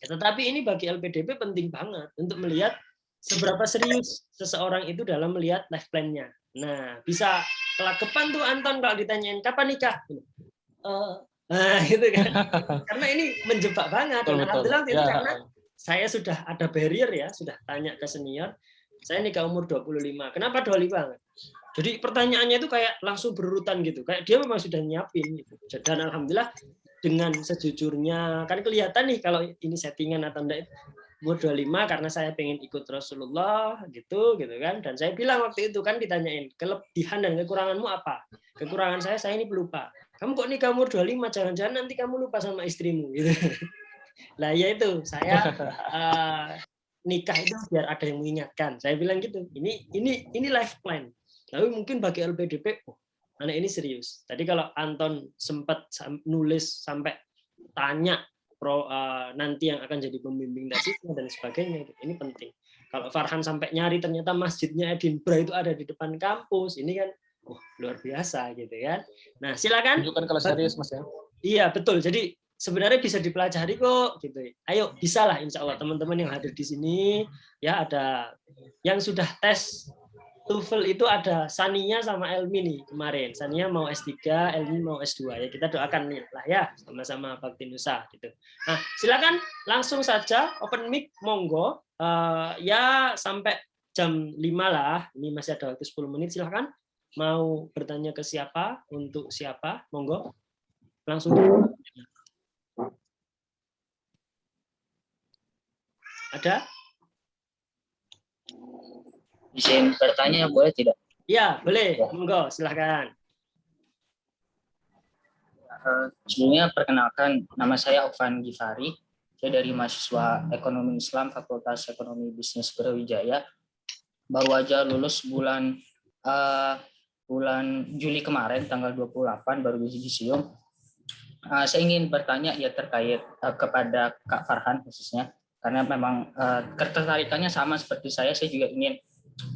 Ya, tetapi ini bagi LPDP penting banget untuk melihat seberapa serius seseorang itu dalam melihat life plan-nya. Nah, bisa kelakepan tuh Anton kalau ditanyain kapan nikah? Nah, gitu kan. Karena ini menjebak banget. Dan alhamdulillah itu karena saya sudah ada barrier ya, sudah tanya ke senior, saya nikah umur 25. Kenapa 25? Jadi pertanyaannya itu kayak langsung berurutan gitu. Kayak dia memang sudah nyiapin gitu. Dan alhamdulillah dengan sejujurnya, kan kelihatan nih kalau ini settingan atau enggak, umur 25 karena saya pengen ikut Rasulullah gitu kan. Dan saya bilang waktu itu kan ditanyain, kelebihan dan kekuranganmu apa? Kekurangan saya ini pelupa. Kamu kok nikah umur 25, jangan-jangan nanti kamu lupa sama istrimu gitu. Lah ya itu, saya nikah itu biar ada yang mengingatkan. Saya bilang gitu. Ini life plan. Tapi mungkin bagi LPDP, anak ini serius. Tadi kalau Anton sempat nulis sampai tanya nanti yang akan jadi pembimbing tesisnya dan sebagainya, ini penting. Kalau Farhan sampai nyari ternyata masjidnya Edinburgh itu ada di depan kampus, ini kan luar biasa gitu kan. Nah silakan. Tunjukkan kalau serius Mas ya. Iya betul. Jadi sebenarnya bisa dipelajari kok gitu. Ayo bisa lah insya Allah teman-teman yang hadir di sini ya, ada yang sudah tes TOEFL itu ada Sania sama Elmi nih kemarin. Sania mau S3, Elmi mau S2 ya. Kita doakan nih lah ya sama-sama Bakti Nusa gitu. Nah, silakan langsung saja open mic monggo. Ya sampai jam 5 lah. Ini masih ada waktu 10 menit. Silakan mau bertanya ke siapa, untuk siapa, monggo. Langsung. Ada? Izin bertanya boleh tidak? Ya, boleh. Monggo, silakan. Sebelumnya perkenalkan, nama saya Ovan Gifari. Saya dari mahasiswa Ekonomi Islam Fakultas Ekonomi Bisnis Brawijaya. Baru aja lulus bulan Juli kemarin, tanggal 28 baru yudisium. Saya ingin bertanya ya terkait kepada Kak Farhan khususnya, karena memang ketertarikannya sama seperti saya juga ingin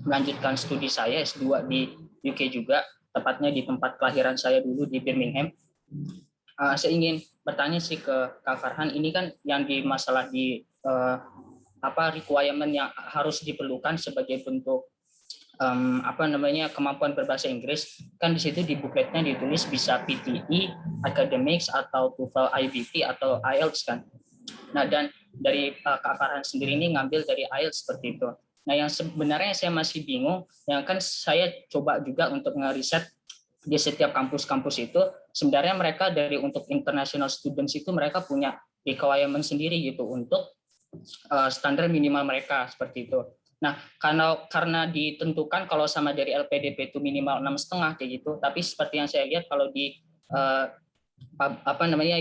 melanjutkan studi saya S2 di UK juga, tepatnya di tempat kelahiran saya dulu di Birmingham. Saya ingin bertanya sih ke Kak Farhan, ini kan yang di masalah di requirement yang harus diperlukan sebagai bentuk kemampuan berbahasa Inggris, kan di situ di bukletnya ditulis bisa PTE, academics atau TOEFL IBT atau IELTS kan. Nah, dan dari Kak Farhan sendiri ini ngambil dari IELTS seperti itu. Nah, yang sebenarnya saya masih bingung, yang kan saya coba juga untuk ngeriset di setiap kampus-kampus itu, sebenarnya mereka dari untuk international students itu mereka punya requirement sendiri gitu untuk standar minimal mereka seperti itu. Nah, karena ditentukan kalau sama dari LPDP itu minimal 6,5 kayak gitu, tapi seperti yang saya lihat kalau di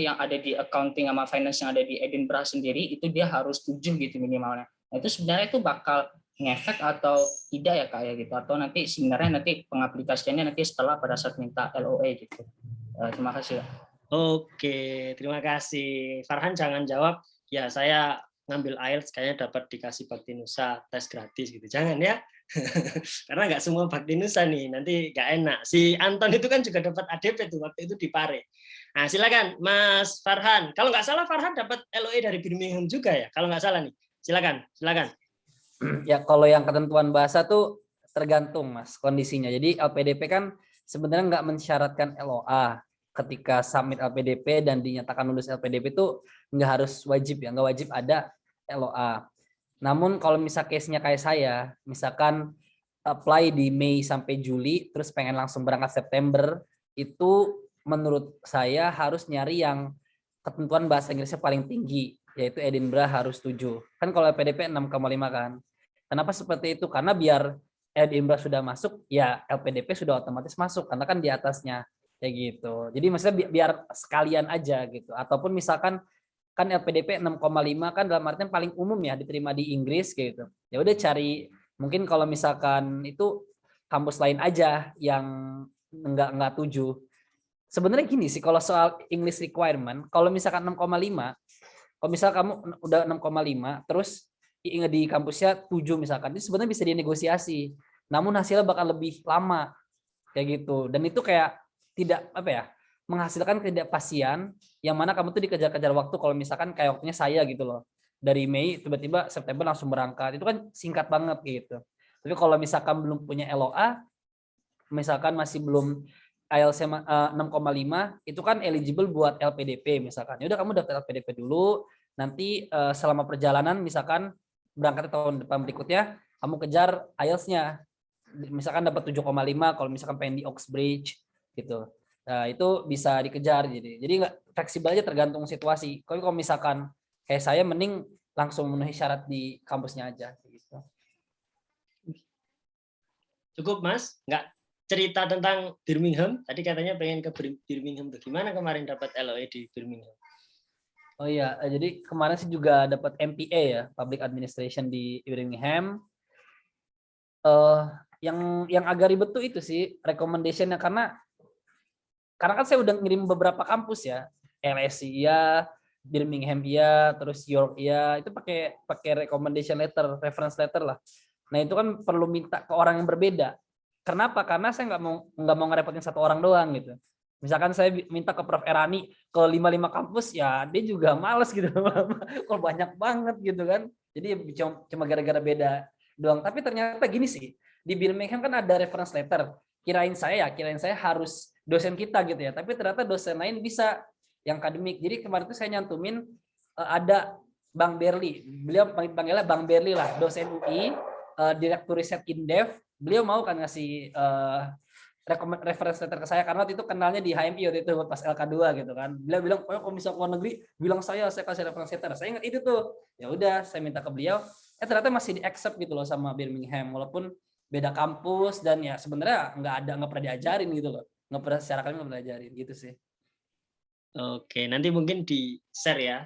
yang ada di accounting sama finance yang ada di Edinburgh sendiri itu dia harus 7 gitu minimalnya. Nah, itu sebenarnya itu bakal ngefek atau tidak ya Kak ya gitu, atau nanti sebenarnya nanti pengaplikasiannya nanti setelah pada saat minta LOA gitu. Terima kasih. Oke, terima kasih. Farhan jangan jawab. Ya, saya ngambil IELTS kayaknya dapat dikasih Bakti Nusa tes gratis gitu. Jangan ya. Karena nggak semua Bakti Nusa nih, nanti nggak enak. Si Anton itu kan juga dapat ADP tuh waktu itu di Pare. Nah, silakan Mas Farhan. Kalau nggak salah Farhan dapat LOE dari Birmingham juga ya, kalau nggak salah nih. Silakan. Ya kalau yang ketentuan bahasa tuh tergantung Mas kondisinya. Jadi LPDP kan sebenarnya nggak mensyaratkan LOA. Ketika submit LPDP dan dinyatakan lulus LPDP itu nggak harus wajib ya, nggak wajib ada LOA. Namun kalau misal case-nya kayak saya, misalkan apply di Mei sampai Juli, terus pengen langsung berangkat September, itu menurut saya harus nyari yang ketentuan bahasa Inggrisnya paling tinggi, yaitu Edinburgh harus 7. Kan kalau LPDP 6,5 kan. Kenapa seperti itu? Karena biar Edinburgh sudah masuk, ya LPDP sudah otomatis masuk, karena kan di atasnya. Kayak gitu. Jadi maksudnya biar sekalian aja gitu. Ataupun misalkan kan LPDP 6,5 kan dalam artian paling umum ya diterima di Inggris gitu. Ya udah cari mungkin kalau misalkan itu kampus lain aja yang enggak 7. Sebenarnya gini sih kalau soal English requirement, kalau misalkan 6,5, kalau misal kamu udah 6,5 terus di kampusnya 7 misalkan, itu sebenarnya bisa dinegosiasi. Namun hasilnya bakal lebih lama kayak gitu. Dan itu kayak tidak menghasilkan ketidakpastian yang mana kamu tuh dikejar-kejar waktu. Kalau misalkan kayak waktunya saya gitu loh, dari Mei tiba-tiba September langsung berangkat, itu kan singkat banget gitu. Tapi kalau misalkan belum punya LOA, misalkan masih belum IELTS 6,5, itu kan eligible buat LPDP misalkan. Ya udah kamu daftar LPDP dulu, nanti selama perjalanan misalkan berangkat tahun depan berikutnya kamu kejar IELTS-nya. Misalkan dapat 7,5 kalau misalkan pengen di Oxbridge gitu. Nah, itu bisa dikejar jadi nggak fleksibel aja tergantung situasi. Kalau misalkan kayak saya mending langsung memenuhi syarat di kampusnya aja gitu. Cukup Mas, nggak cerita tentang Birmingham. Tadi katanya pengen ke Birmingham tuh. Gimana kemarin dapat LOE di Birmingham? Oh iya, jadi kemarin sih juga dapat MPA ya, Public Administration di Birmingham. Yang agak ribet tuh itu sih recommendation-nya karena kan saya udah ngirim beberapa kampus ya, LSE ya, Birmingham ya, terus York ya, itu pakai recommendation letter, reference letter lah. Nah itu kan perlu minta ke orang yang berbeda. Kenapa? Karena saya nggak mau ngerepotin satu orang doang gitu. Misalkan saya minta ke Prof. Erani ke 5 kampus, ya dia juga males gitu. Kalau banyak banget gitu kan. Jadi cuma gara-gara beda doang. Tapi ternyata gini sih, di Birmingham kan ada reference letter. Kirain saya harus dosen kita gitu ya, tapi ternyata dosen lain bisa yang akademik. Jadi kemarin itu saya nyantumin ada Bang Berli, beliau panggilnya Bang Berli lah, dosen UI, Direktur Riset Indef. Beliau mau kan ngasih reference letter ke saya karena waktu itu kenalnya di HMI waktu itu pas LK2 gitu kan. Beliau bilang, "Oh, kalau misal luar negeri bilang saya kasih reference letter." Saya ingat itu tuh. Ya udah, saya minta ke beliau. Ternyata masih di-accept gitu loh sama Birmingham walaupun beda kampus dan ya sebenarnya nggak pernah diajarin gitu loh. Nggak pernah secara kalian nggak pernah diajarin gitu sih. Oke, nanti mungkin di share ya.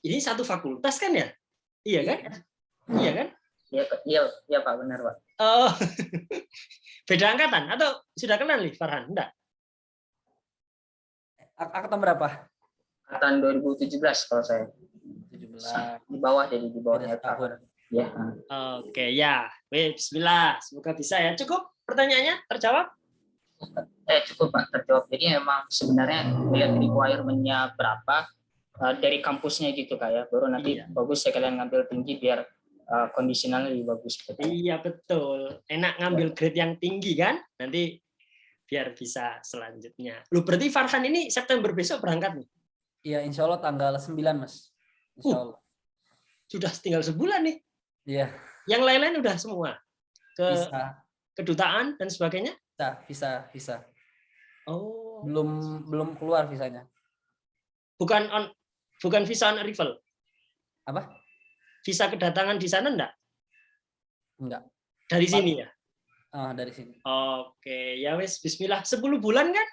Ini satu fakultas kan ya? Iya kan? Iya kan? Iya Pak, benar Pak. Oh, beda angkatan atau sudah kenal nih Farhan? Enggak? Angkatan berapa? Angkatan 2017 kalau saya. 17. Di bawah jadi di bawahnya tahun. Ya. Oke, ya. Bismillah. Semoga bisa ya. Cukup pertanyaannya terjawab? Cukup Pak, terjawab. Jadi memang sebenarnya lihat requirement-nya berapa dari kampusnya gitu Kak ya. Baru nanti bagus sekalian ngambil tinggi biar kondisionalnya lebih bagus. Iya betul. Enak ngambil grade yang tinggi kan? Nanti biar bisa selanjutnya. Lu berarti Farhan ini September besok berangkat nih? Iya, insya Allah tanggal 9 Mas. Insya Allah. Sudah tinggal sebulan nih. Iya. Yang lain-lain udah semua ke Bisa. kedutaan dan sebagainya? Bisa. Oh. Belum keluar visanya. Bukan visa on arrival. Apa? Visa kedatangan di sana enggak? Enggak. Dari sini ya? Dari sini. Oke, ya wes bismillah. 10 bulan kan?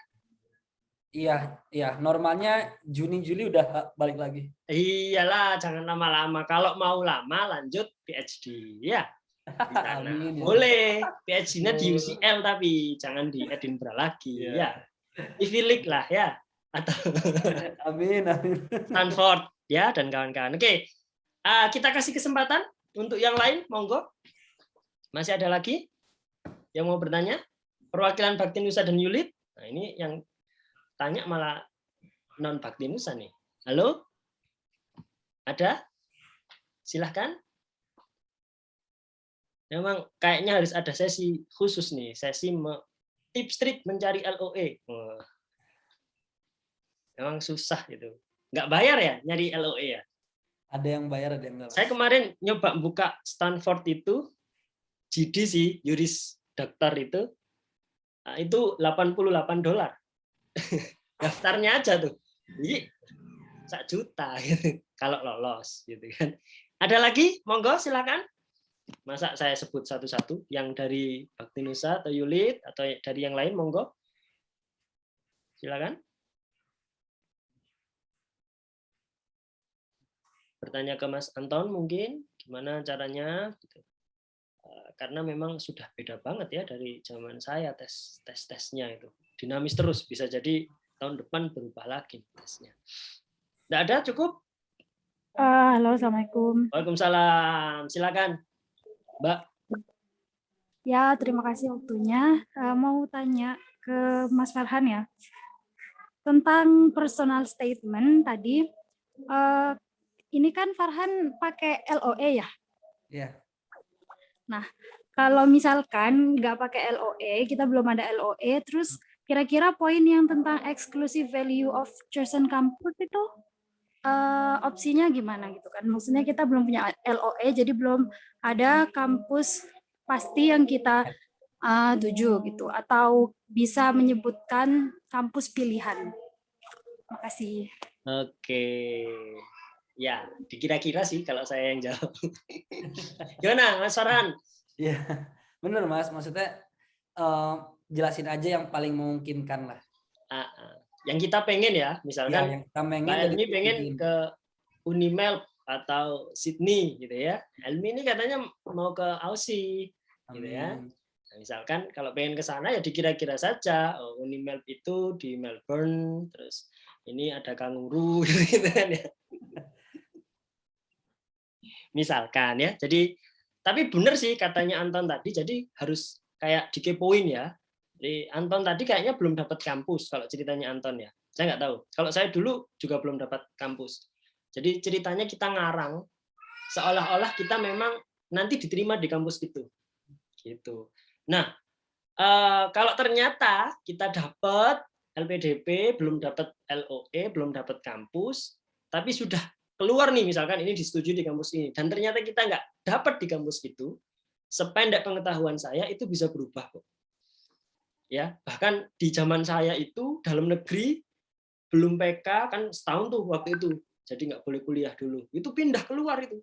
Iya, normalnya Juni Juli udah balik lagi. Iyalah, jangan lama-lama. Kalau mau lama lanjut PhD ya. Di sana. Amin, ya. Boleh PhD-nya di UCL tapi jangan di Edinburgh lagi ya. Ivy League lah ya. atau Amin, amin. Stanford ya dan kawan-kawan. Oke, kita kasih kesempatan untuk yang lain, monggo. Masih ada lagi yang mau bertanya? Perwakilan Bakti Nusa dan Yulit. Nah, ini yang tanya malah non Bakti Nusa nih. Halo? Ada? Silahkan. Memang kayaknya harus ada sesi khusus nih, sesi tips trik mencari LOE. Wah. Memang susah gitu. Nggak bayar ya nyari LOE ya? Ada yang bayar, ada yang enggak. Saya kemarin nyoba buka Stanford itu, GD sih, juris dokter itu $88. Daftarnya aja tuh. Jadi 1 juta gitu, kalau lolos gitu kan. Ada lagi? Monggo silakan. Masa saya sebut satu-satu yang dari Bakti Nusa atau Yulit atau dari yang lain, monggo. Silakan. Bertanya ke Mas Anton mungkin gimana caranya gitu. Karena memang sudah beda banget ya dari zaman saya tesnya itu. Dinamis terus, bisa jadi tahun depan berubah lagi tesnya. Tidak ada, cukup? Halo, Assalamualaikum. Waalaikumsalam. Silakan, Mbak. Ya, terima kasih waktunya. Mau tanya ke Mas Farhan ya. Tentang personal statement tadi, ini kan Farhan pakai LOE ya? Iya. Nah, kalau misalkan nggak pakai LOE, kita belum ada LOE, terus kira-kira poin yang tentang exclusive value of chosen campus itu opsinya gimana gitu kan? Maksudnya kita belum punya LOE, jadi belum ada kampus pasti yang kita tuju gitu, atau bisa menyebutkan kampus pilihan. Terima kasih. Oke. Ya, dikira-kira sih kalau saya yang jawab. Gimana, Mas Farhan? Iya, bener Mas. Maksudnya jelasin aja yang paling memungkinkan lah. Yang kita pengen ya, Ya, misalkan yang kita pengen Mbak Elmi pengen dibikin. ke Unimelb atau Sydney gitu ya. Elmi ini katanya mau ke Aussie gitu ya. Amin. Nah, misalkan kalau pengen ke sana ya dikira-kira saja. Oh, Unimelb itu di Melbourne, terus ini ada kanguru gitu kan ya. Misalkan ya. Jadi tapi benar sih katanya Anton tadi, jadi harus kayak dikepoin ya. Jadi Anton tadi kayaknya belum dapat kampus kalau ceritanya Anton ya. Saya nggak tahu. Kalau saya dulu juga belum dapat kampus. Jadi ceritanya kita ngarang seolah-olah kita memang nanti diterima di kampus itu. Gitu. Nah, kalau ternyata kita dapat LPDP, belum dapat LOE, belum dapat kampus, tapi sudah keluar nih misalkan ini disetujui di kampus ini, dan ternyata kita nggak dapat di kampus itu, sependek pengetahuan saya itu bisa berubah kok. Ya, bahkan di zaman saya itu dalam negeri belum PK kan setahun tuh waktu itu, jadi nggak boleh kuliah dulu. Itu pindah keluar itu,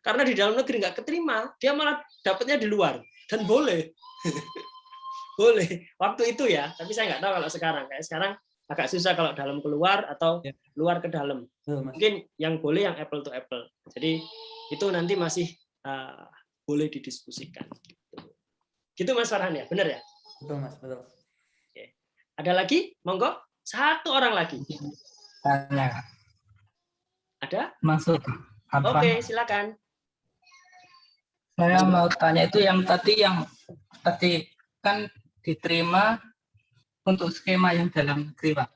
karena di dalam negeri nggak keterima, dia malah dapatnya di luar dan boleh, boleh waktu itu ya. Tapi saya nggak tahu kalau sekarang. Kayak sekarang agak susah kalau dalam keluar atau luar ke dalam. Mungkin yang boleh yang apple to apple. Jadi itu nanti masih boleh didiskusikan. Gitu Mas Farhan ya, benar ya? Betul Mas, betul. Oke. Ada lagi? Monggo. 1 orang lagi. Tanya. Ada? Maksud apa? Oke, silakan. Saya mau tanya itu yang tadi kan diterima untuk skema yang dalam negeri, Pak.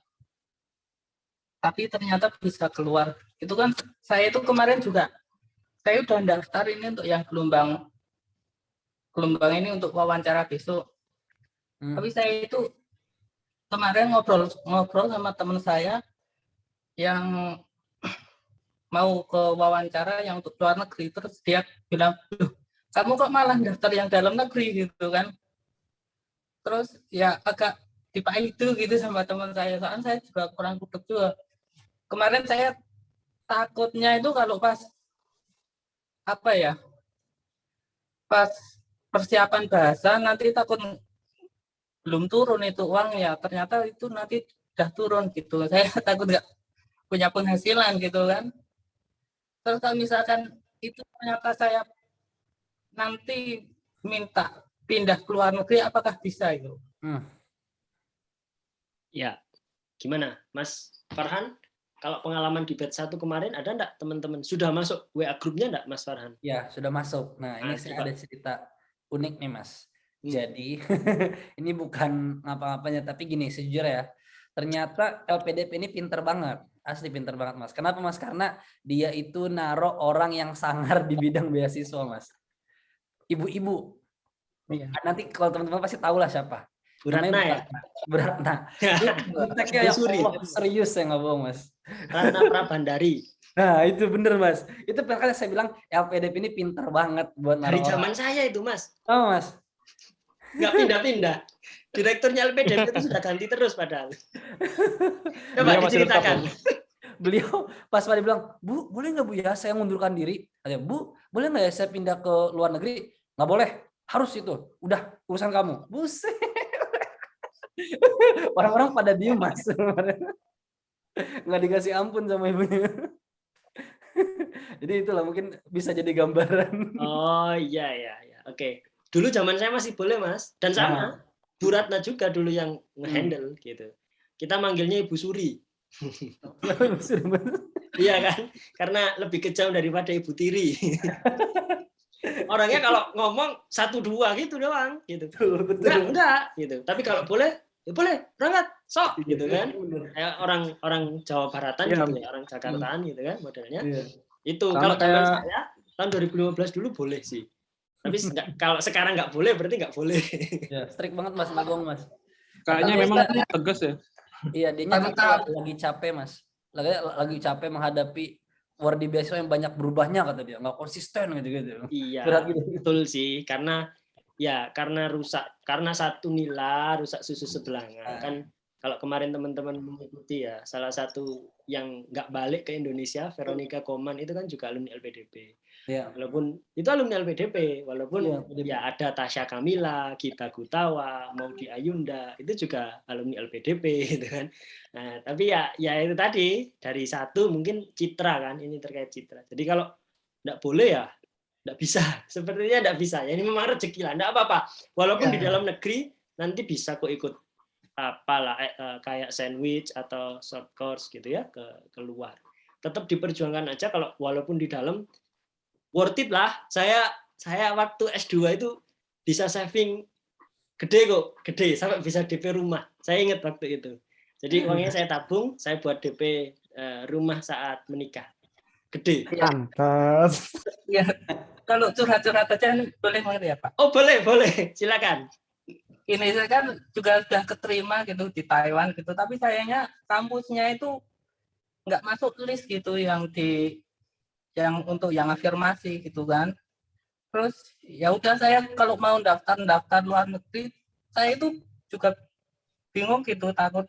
Tapi ternyata bisa keluar. Itu kan saya itu kemarin juga saya udah daftar ini untuk yang gelombang ini untuk wawancara besok. Tapi saya itu kemarin ngobrol sama teman saya yang mau ke wawancara yang untuk luar negeri, terus dia bilang, "Loh, kamu kok malah daftar yang dalam negeri," gitu kan. Terus ya agak dipaidu gitu sama teman saya, soalnya saya juga kurang gudeg juga. Kemarin saya takutnya itu kalau pas persiapan bahasa nanti takut belum turun itu uangnya, ternyata itu nanti udah turun gitu. Saya takut nggak punya penghasilan gitu kan. Terus kalau misalkan itu ternyata saya nanti minta pindah ke luar negeri, apakah bisa itu? Ya, Gimana, Mas Farhan? Kalau pengalaman di batch 1 kemarin ada enggak teman-teman? Sudah masuk WA grupnya enggak, Mas Farhan? Ya, sudah masuk. Nah, ini saya coba. ada cerita unik nih, Mas. Hmm. Jadi, ini bukan ngapa-ngapanya, tapi gini, sejujurnya ya, ternyata LPDP ini pinter banget. Asli pinter banget, Mas. Kenapa, Mas? Karena dia itu naruh orang yang sangar di bidang beasiswa, Mas. Ibu-ibu. Iya. Nanti kalau teman-teman pasti tahu lah siapa. Bu Ratna ya? Bu Ratna. Kontaknya yang Suri. Allah, serius saya nggak bohong, Mas. Ratna Prabandari. Nah, itu bener, Mas. Itu makanya saya bilang LPDP ini pinter banget buat Dari naruh zaman orang. saya itu, Mas. Oh, Mas. Nggak pindah-pindah. Direkturnya LPDP itu sudah ganti terus padahal. Coba Beliau masih tetap, diceritakan. Beliau pas pada bilang, Bu, boleh nggak Bu ya saya mundurkan diri? Katanya, Bu, boleh nggak ya saya pindah ke luar negeri? Nggak boleh, harus itu. Udah, urusan kamu. Buset. Orang-orang pada diem, Mas. Nggak dikasih ampun sama ibunya. Jadi itulah mungkin bisa jadi gambaran. Oh iya. Oke. Dulu zaman saya masih boleh, Mas. Dan sama. Bu Ratna juga dulu yang nge-handle gitu. Kita manggilnya Ibu Suri. Iya kan? Karena lebih kejam daripada Ibu Tiri. Orangnya kalau ngomong 1-2 gitu doang gitu. Enggak gitu. Tapi kalau boleh, ya boleh, berangkat, sok gitu kan. Kayak orang Jawa Baratan Iya. gitu ya, orang Jakartaan gitu kan modelnya. Iya. Itu Sama kalau zaman kayak- saya tahun 2015 dulu boleh sih. Tapi kalau sekarang nggak boleh berarti nggak boleh. Ya, strict banget, Mas, nggak bohong, Mas. Kayaknya Tapi memang sebenarnya- tegas ya. Iya, dia lagi capek, Mas. Lagi capek menghadapi wardi beasiswa yang banyak berubahnya, kata dia. Nggak konsisten gitu-gitu. Iya, Berat gitu. betul sih. Karena satu nila rusak susu sebelanga kan. Kalau kemarin teman-teman mengikuti ya, salah satu yang nggak balik ke Indonesia, Veronica Koman itu kan juga alumni LPDP. Iya. Walaupun itu alumni LPDP, walaupun Iya, LPDP. ya ada Tasya Kamila, Gita Gutawa, Maudi Ayunda, itu juga alumni LPDP gitu kan. Nah, tapi ya itu tadi dari satu mungkin citra kan, ini terkait citra. Jadi kalau nggak boleh ya nggak bisa, sepertinya nggak bisa. Ya ini memang rezeki lah, nggak apa-apa. Walaupun di dalam negeri nanti bisa kok ikut apalah kayak sandwich atau short course gitu ya ke luar. Tetap diperjuangkan aja kalau walaupun di dalam worth it lah. Saya waktu S2 itu bisa saving gede sampai bisa DP rumah. Saya ingat waktu itu. Jadi uangnya saya tabung, saya buat DP rumah saat menikah. Gede. Pantes. Ya, kalau curhat-curhat aja ini boleh banget ya Pak. Oh boleh, silakan. Ini saya kan juga sudah keterima gitu di Taiwan gitu, tapi sayangnya kampusnya itu nggak masuk list gitu yang untuk yang afirmasi gitu kan. Terus ya udah saya kalau mau daftar luar negeri, saya itu juga bingung gitu, takut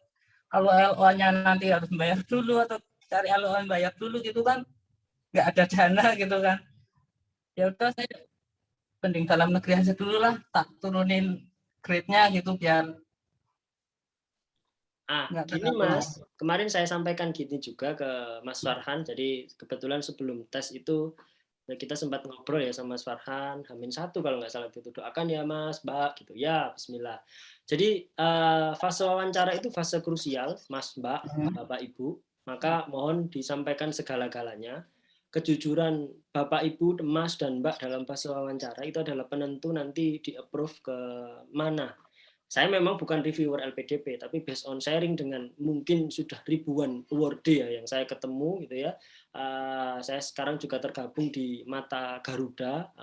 kalau LO-nya nanti harus bayar dulu atau cari LO-nya bayar dulu gitu kan, nggak ada dana gitu kan. Ya udah saya mending dalam negeri aja dulu lah, tak turunin grade-nya gitu biar gini Mas, kemarin saya sampaikan gini juga ke Mas Farhan. Jadi kebetulan sebelum tes itu kita sempat ngobrol ya sama Mas Farhan, H-1 kalau nggak salah itu, doakan ya Mas, Mbak gitu ya, Bismillah. Jadi fase wawancara itu fase krusial, Mas, Mbak, Bapak, Ibu. Maka mohon disampaikan segala-galanya. Kejujuran Bapak, Ibu, Mas, dan Mbak dalam fase wawancara itu adalah penentu nanti di-approve ke mana. Saya memang bukan reviewer LPDP, tapi based on sharing dengan mungkin sudah ribuan awardee ya yang saya ketemu gitu ya. Saya sekarang juga tergabung di Mata Garuda,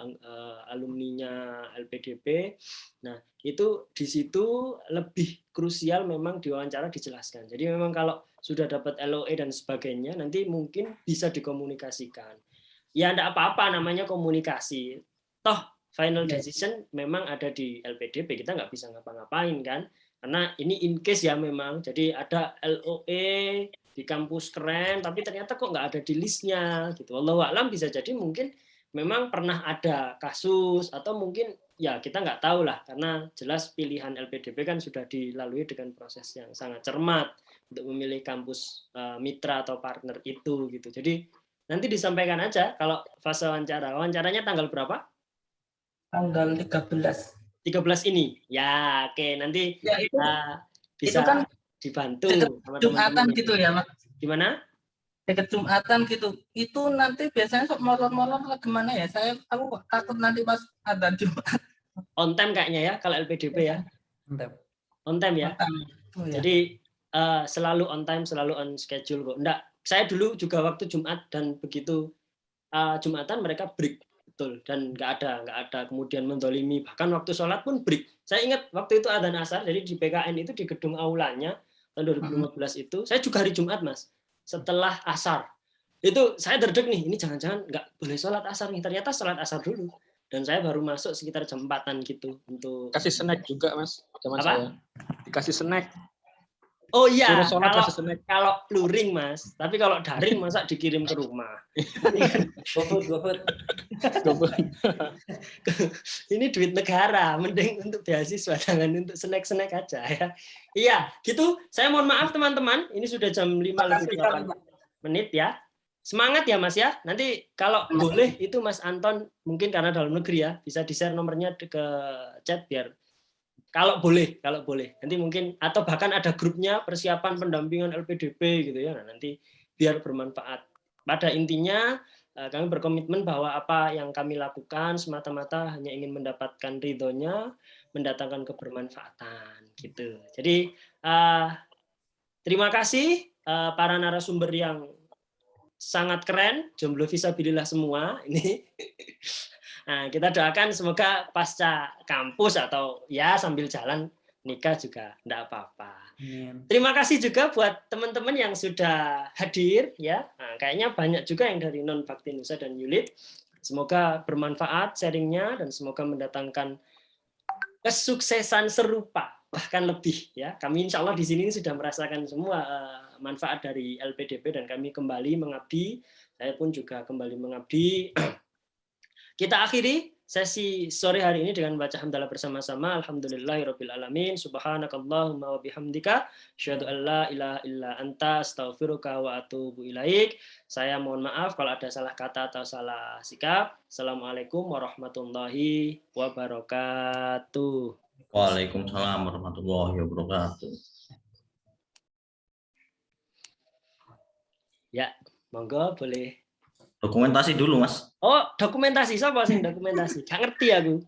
alumninya LPDP. Nah, itu di situ lebih krusial memang diwawancara dijelaskan. Jadi memang kalau sudah dapat LOE dan sebagainya, nanti mungkin bisa dikomunikasikan. Ya enggak apa-apa, namanya komunikasi. Toh final decision memang ada di LPDP, kita nggak bisa ngapa-ngapain kan, karena ini in case ya memang, jadi ada LOE di kampus keren, tapi ternyata kok nggak ada di listnya gitu. Wallahu a'lam, bisa jadi mungkin memang pernah ada kasus atau mungkin ya kita nggak tahu lah, karena jelas pilihan LPDP kan sudah dilalui dengan proses yang sangat cermat untuk memilih kampus mitra atau partner itu gitu. Jadi nanti disampaikan aja kalau fase wawancara. Wawancaranya tanggal berapa? tanggal 13 ini. Ya, oke, nanti ya, bisa. itu kan dibantu Deket sama Jumatan teman-teman. gitu ya, Mas. Gimana? Deket Jumatan gitu. Itu nanti biasanya sok molor-molor lah gimana ya? Aku takut nanti pas ada Jumat. On time kayaknya ya kalau LPDP ya. Mantap. On time ya. Oh, ya. Jadi selalu on time, selalu on schedule kok. Enggak, saya dulu juga waktu Jumat dan begitu Jumatan mereka break betul dan nggak ada kemudian mendolimi, bahkan waktu sholat pun break. Saya ingat waktu itu adzan asar, jadi di PKN itu di gedung aulanya tahun 2015 itu saya juga hari Jumat Mas, setelah asar itu saya derdek nih, ini jangan-jangan nggak boleh sholat asar nih, ternyata sholat asar dulu dan saya baru masuk sekitar jam 4-an gitu untuk Kasih snack juga Mas, zaman Apa? saya. Dikasih snack. Oh iya, Suruh sholat kasih snack. kalau luring Mas, tapi kalau daring masa dikirim ke rumah. GoFood. Ini duit negara, mending untuk beasiswa, jangan untuk snack-snack aja ya. Iya, gitu. Saya mohon maaf teman-teman, ini sudah jam 5:08 ya. Semangat ya Mas ya. Nanti kalau boleh itu Mas Anton mungkin karena dalam negeri ya, bisa di-share nomornya ke chat biar kalau boleh. Nanti mungkin atau bahkan ada grupnya persiapan pendampingan LPDP gitu ya. Nah, nanti biar bermanfaat. Pada intinya kami berkomitmen bahwa apa yang kami lakukan semata-mata hanya ingin mendapatkan ridhonya, mendatangkan kebermanfaatan gitu. Jadi terima kasih para narasumber yang sangat keren, jomblo visabilillah semua ini. Nah, kita doakan semoga pasca kampus atau ya sambil jalan nikah juga enggak apa-apa. Terima kasih juga buat teman-teman yang sudah hadir ya. Nah, kayaknya banyak juga yang dari non Bakti Nusa dan Yulit. Semoga bermanfaat sharingnya dan semoga mendatangkan kesuksesan serupa bahkan lebih ya. Kami insya Allah di sini sudah merasakan semua manfaat dari LPDP dan kami kembali mengabdi. Saya pun juga kembali mengabdi. Kita akhiri sesi sore hari ini dengan baca hamdalah bersama-sama. Alhamdulillahirabbil alamin. Subhanakallahumma wa bihamdika asyhadu an la ilaha illa anta astaghfiruka wa atubu ilaik. Saya mohon maaf kalau ada salah kata atau salah sikap. Assalamualaikum warahmatullahi wabarakatuh. Waalaikumsalam warahmatullahi wabarakatuh. Ya, monggo boleh. Dokumentasi dulu, Mas. Oh, dokumentasi siapa sih dokumentasi? Gak ngerti aku.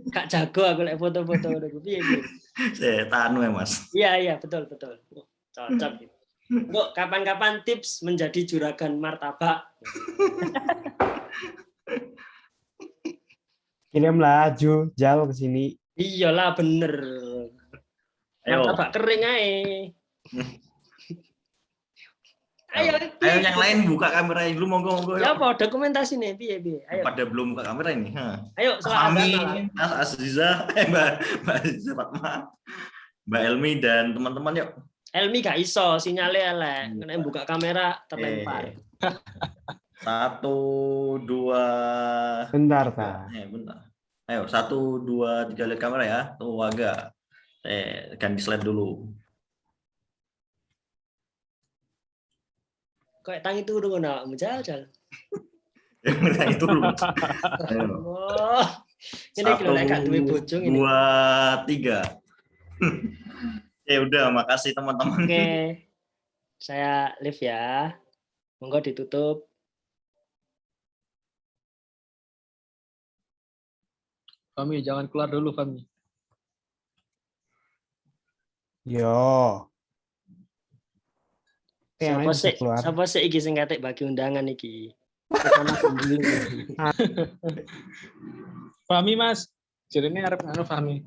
Gak jago aku lek foto-foto ngono piye. Saya tanu ya, Mas. Iya, betul. Cocok gitu. Kok kapan-kapan tips menjadi juragan martabak. Kirimlah Jal ke sini. Iyalah bener. Ayo. Martabak kering ae. Ayo yang lain buka kameranya dulu, monggo. Ya apa dokumentasi nih, piye. Ayo. Pada belum buka kamera ini. Ayo, Fahmi, Mas Aziza, Mbak Aziza Fatma, Mbak Elmi dan teman-teman yuk. Elmi gak iso, sinyalnya elek. Kena buka kamera terlempar. 1, 2. Bentar, Ta. Bentar. Ayo, 1, 2, 3 lihat kamera ya. Tuh agak. Ganti slide dulu. Kok tangi turun nak menjal. Tangi turun. Oh. Ini kalau gak duwe bojong ini. 2, 3. Ya udah, makasih teman-teman. Oke. Saya live ya. Monggo ditutup. Fahmi, jangan keluar dulu, Fahmi. Yo. Siapa sih iki sing katik bagi undangan iki? Fahmi, Mas. Jadi ini arep anu Fahmi.